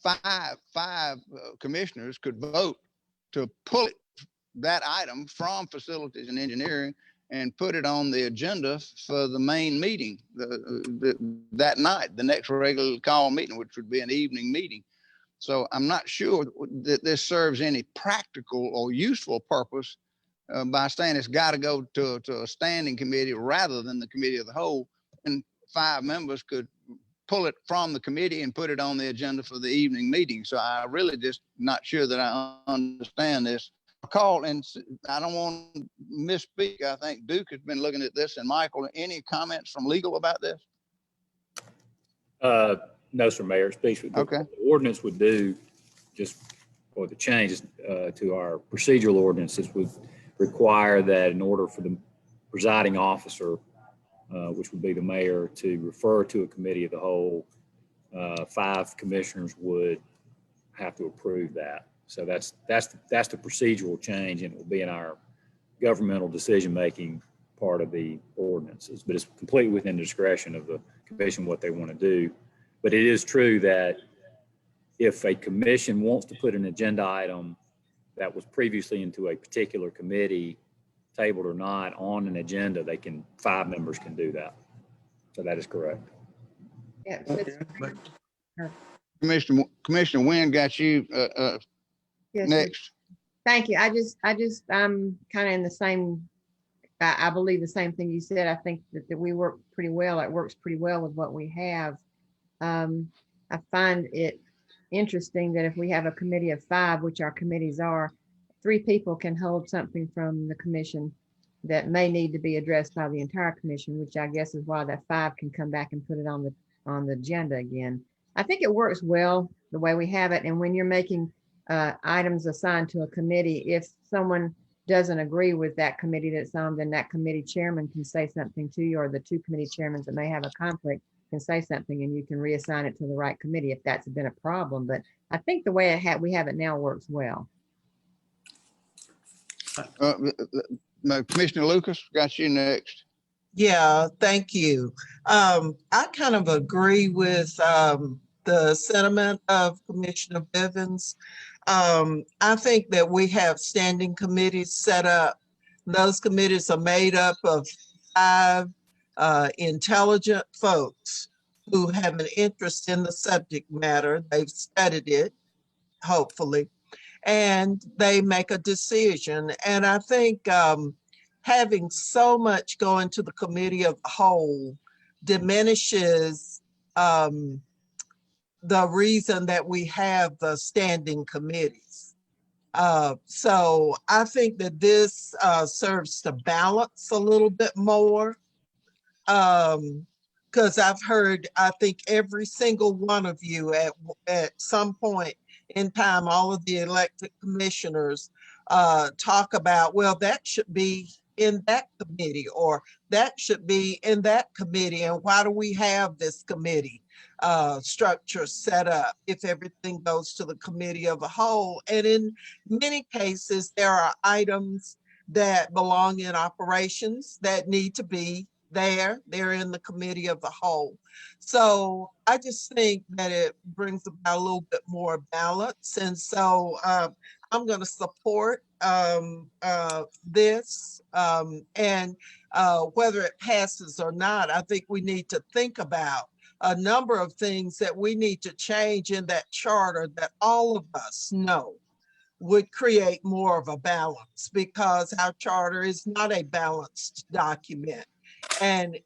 five commissioners could vote to pull that item from facilities and engineering and put it on the agenda for the main meeting that night, the next regularly called meeting, which would be an evening meeting. So I'm not sure that this serves any practical or useful purpose by saying it's got to go to a standing committee rather than the committee of the whole, and 5 members could pull it from the committee and put it on the agenda for the evening meeting. So I really just not sure that I understand this. Call, and I don't want to misspeak. I think Duke has been looking at this, and Michael, any comments from legal about this? No, sir, Mayor. Speaks with okay. The ordinance would do just for the changes to our procedural ordinances would require that in order for the presiding officer, which would be the mayor, to refer to a committee of the whole, 5 commissioners would have to approve that. So that's the procedural change, and it will be in our governmental decision-making part of the ordinances, but it's completely within the discretion of the commission what they want to do. But it is true that if a commission wants to put an agenda item that was previously into a particular committee, tabled or not, on an agenda, 5 members can do that. So that is correct. Yeah. Commissioner Wynn got you Yes, next. Thank you. I'm kind of in the same, I believe the same thing you said. I think that we work pretty well. It works pretty well with what we have. I find it interesting that if we have a committee of 5, which our committees are, 3 people can hold something from the commission that may need to be addressed by the entire commission, which I guess is why that 5 can come back and put it on the agenda again. I think it works well the way we have it. And when you're making items assigned to a committee, if someone doesn't agree with that committee that's on, then that committee chairman can say something to you, or the 2 committee chairmen that may have a conflict can say something, and you can reassign it to the right committee if that's been a problem. But I think the way we have it now works well. Commissioner Lucas, got you next. Yeah, thank you. I kind of agree with the sentiment of Commissioner Bivens. I think that we have standing committees set up. Those committees are made up of 5 intelligent folks who have an interest in the subject matter. They've studied it, hopefully, and they make a decision. And I think having so much go into the committee of the whole diminishes the reason that we have the standing committees. So I think that this serves to balance a little bit more, because I've heard, I think every single one of you at some point in time, all of the elected commissioners talk about, well, that should be in that committee, or that should be in that committee. And why do we have this committee structure set up if everything goes to the committee of the whole? And in many cases, there are items that belong in operations that need to be there. They're in the committee of the whole. So I just think that it brings about a little bit more balance. And so I'm going to support this. And whether it passes or not, I think we need to think about a number of things that we need to change in that charter that all of us know would create more of a balance, because our charter is not a balanced document. And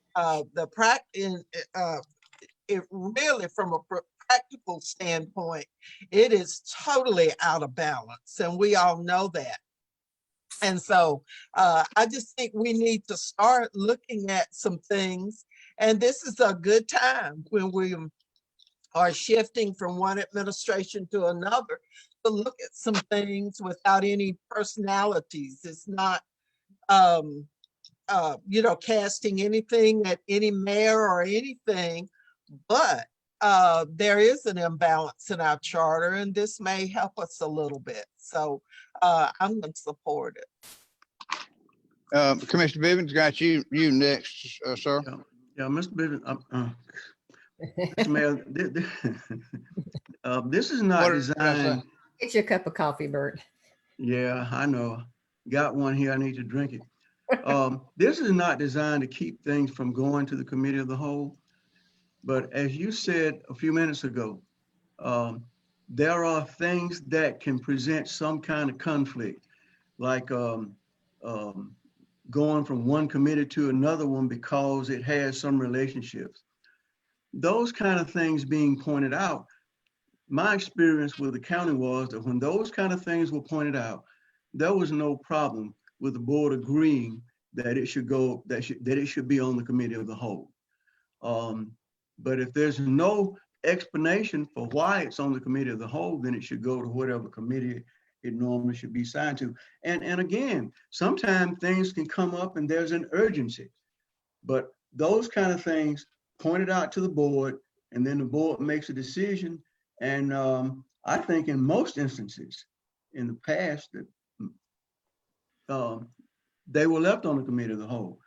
it really, from a practical standpoint, it is totally out of balance, and we all know that. And so I just think we need to start looking at some things, and this is a good time when we are shifting from one administration to another to look at some things without any personalities. It's not casting anything at any mayor or anything, but there is an imbalance in our charter, and this may help us a little bit. So I'm going to support it. Commissioner Bivens, got you next, sir. Yeah, Mr. Bivens, Mr. Mayor, this is not designed. Get your cup of coffee, Bert. Yeah, I know. Got one here. I need to drink it. This is not designed to keep things from going to the committee of the whole. But as you said a few minutes ago, there are things that can present some kind of conflict, like going from one committee to another one because it has some relationships. Those kind of things being pointed out, my experience with the county was that when those kind of things were pointed out, there was no problem with the board agreeing that it should go, that it should be on the committee of the whole. But if there's no explanation for why it's on the committee of the whole, then it should go to whatever committee it normally should be assigned to. And again, sometimes things can come up and there's an urgency, but those kind of things pointed out to the board, and then the board makes a decision. And I think in most instances in the past that they were left on the committee of the whole,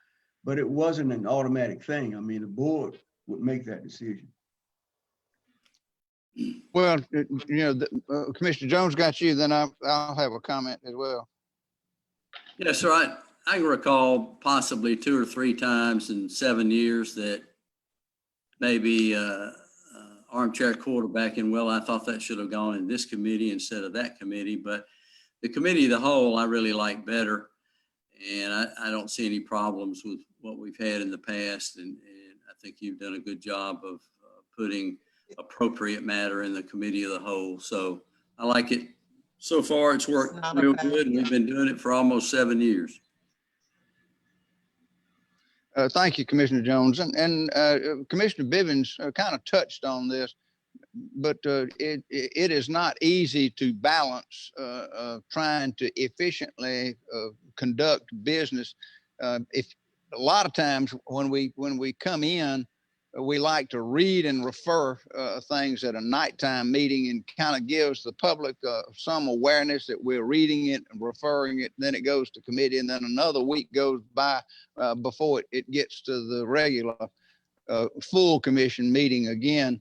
but it wasn't an automatic thing. I mean, the board would make that decision. Well, Commissioner Jones got you, then I'll have a comment as well. Yes, sir. I can recall possibly 2 or 3 times in 7 years that maybe armchair quarterbacking, well, I thought that should have gone in this committee instead of that committee, but the committee of the whole I really like better, and I don't see any problems with what we've had in the past, and I think you've done a good job of putting appropriate matter in the committee of the whole. So I like it. So far, it's worked real good, and we've been doing it for almost 7 years. Thank you, Commissioner Jones. And Commissioner Bivens kind of touched on this, but it is not easy to balance trying to efficiently conduct business. If a lot of times when we come in, we like to read and refer things at a nighttime meeting, and kind of gives the public some awareness that we're reading it and referring it. Then it goes to committee, and then another week goes by before it gets to the regular full commission meeting again.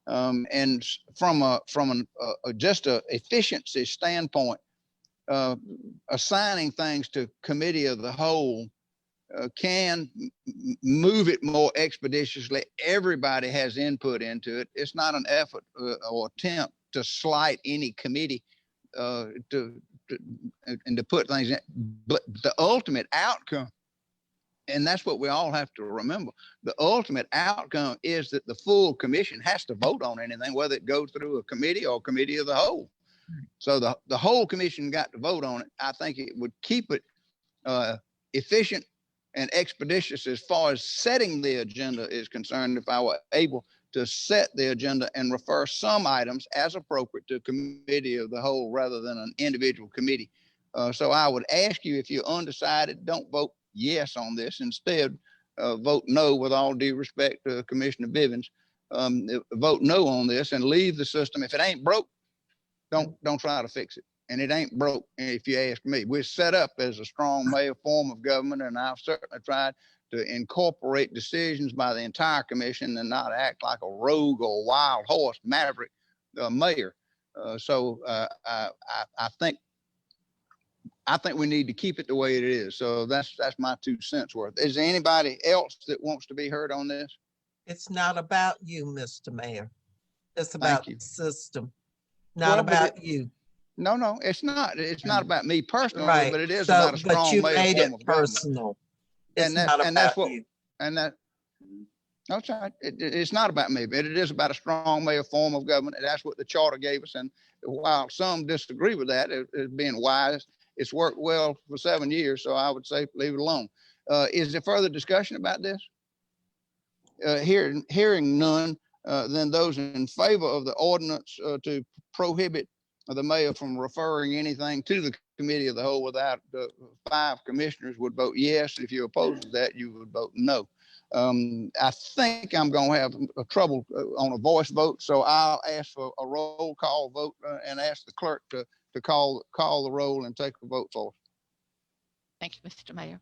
And from just a efficiency standpoint, assigning things to committee of the whole can move it more expeditiously. Everybody has input into it. It's not an effort or attempt to slight any committee and to put things in. But the ultimate outcome, and that's what we all have to remember, the ultimate outcome is that the full commission has to vote on anything, whether it goes through a committee or committee of the whole. So the whole commission got to vote on it. I think it would keep it efficient and expeditious as far as setting the agenda is concerned, if I were able to set the agenda and refer some items as appropriate to committee of the whole rather than an individual committee. So I would ask you, if you're undecided, don't vote yes on this. Instead, vote no with all due respect to Commissioner Bivens. Vote no on this and leave the system. If it ain't broke, don't try to fix it. And it ain't broke, if you ask me. We're set up as a strong mayor form of government, and I've certainly tried to incorporate decisions by the entire commission and not act like a rogue or wild horse maverick mayor. So I think we need to keep it the way it is. So that's my 2 cents worth. Is there anybody else that wants to be heard on this? It's not about you, Mr. Mayor. It's about the system, not Well, about you. No, it's not. It's not about me personally, Right. but it is So, about a but strong you mayor made form it of government. personal. And It's that, not and that's about what, you. and that, no, it's not. It's not about me, but it is about a strong mayor form of government. And that's what the charter gave us. And while some disagree with that, it being wise, it's worked well for 7 years. So I would say leave it alone. Is there further discussion about this? Hearing none, then those in favor of the ordinance to prohibit the mayor from referring anything to the committee of the whole without 5 commissioners would vote yes. If you oppose that, you would vote no. I think I'm going to have trouble on a voice vote, so I'll ask for a roll call vote and ask the clerk to call the roll and take the vote for us. Thank you, Mr. Mayor.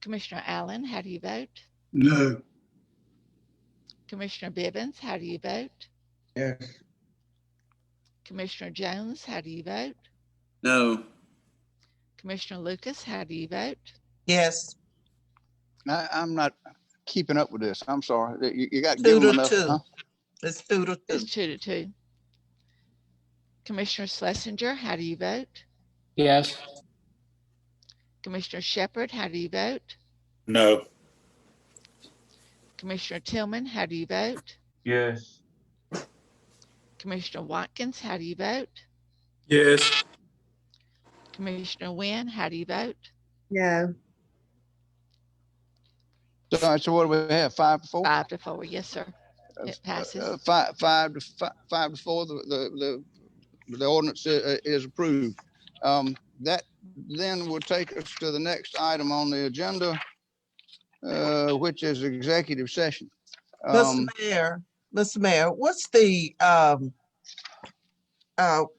Commissioner Allen, how do you vote? No. Commissioner Bivens, how do you vote? Yes. Commissioner Jones, how do you vote? No. Commissioner Lucas, how do you vote? Yes. I'm not keeping up with this. I'm sorry. You got to give them enough. 2-2. Huh? It's 2-2. It's 2-2. Commissioner Schlesinger, how do you vote? Yes. Commissioner Shepard, how do you vote? No. Commissioner Tillman, how do you vote? Yes. Commissioner Watkins, how do you vote? Yes. Commissioner Wynn, how do you vote? No. So what do we have? 5-4? 5-4, yes, sir. It passes. 5 to 4. The ordinance is approved. That then will take us to the next item on the agenda, which is executive session. Mr. Mayor, what's the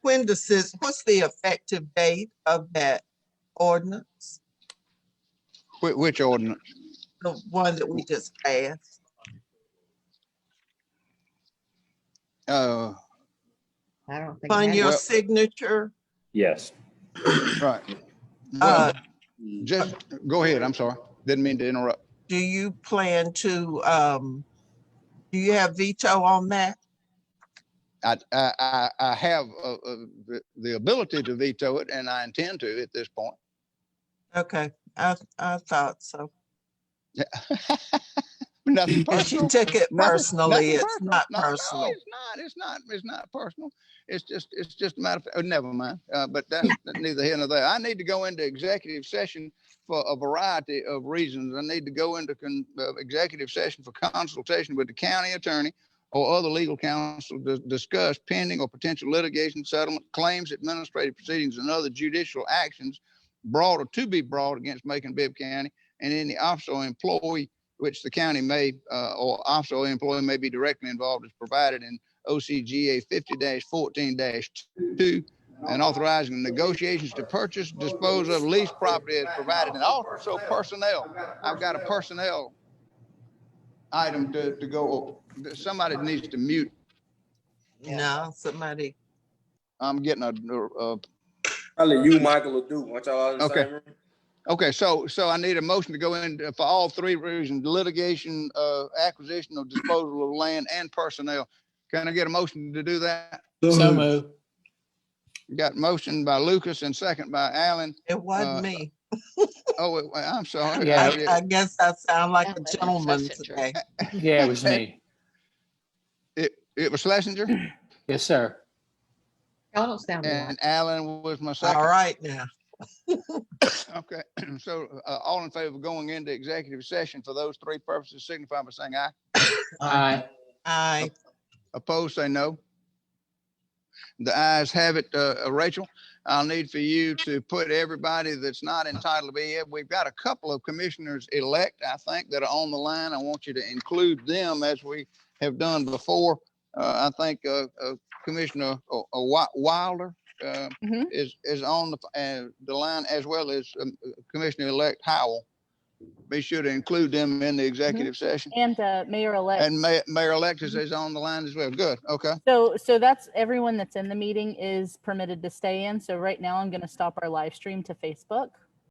what's the effective date of that ordinance? Which ordinance? The one that we just passed. I don't think. On your signature. Yes. Right. Well, just go ahead. I'm sorry. Didn't mean to interrupt. Do you plan to, do you have veto on that? I have the ability to veto it, and I intend to at this point. Okay, I thought so. Nothing personal. She took it personally. It's not No, personal. it's not personal. It's just a matter of, never mind. But that's neither here nor there. I need to go into executive session for a variety of reasons. I need to go into executive session for consultation with the county attorney or other legal counsel to discuss pending or potential litigation, settlement, claims, administrative proceedings, and other judicial actions brought or to be brought against Macon-Bibb County and any officer or employee which the county may or officer or employee may be directly involved as provided in OCGA 50-14-2 and authorizing negotiations to purchase, dispose of, lease property as provided, and also personnel. I've got a personnel item to go. Somebody needs to mute. No, somebody. I'm getting a Probably you, Michael, will do. Want y'all in the okay. same room? Okay, so I need a motion to go in for all 3 reasons: litigation, acquisition or disposal of land, and personnel. Can I get a motion to do that? So moved. Got motion by Lucas and second by Allen. It wasn't me. Oh, I'm sorry. Yeah. I guess I sound like a gentleman today. Yeah, it was me. It was Schlesinger? Yes, sir. Y'all don't sound And alike. Allen was my second. All right now. Okay, so all in favor of going into executive session for those 3 purposes signify by saying aye. Aye. Aye. Opposed, say no. The ayes have it. Rachel, I'll need for you to put everybody that's not entitled to be here. We've got a couple of commissioners elect, I think, that are on the line. I want you to include them as we have done before. I think Commissioner Wilder is on the line, as well as Commissioner-elect Howell. Be sure to include them in the executive session. And Mayor-elect. And Mayor-elect is on the line as well. Good. Okay. So that's everyone that's in the meeting is permitted to stay in. So right now I'm going to stop our live stream to Facebook.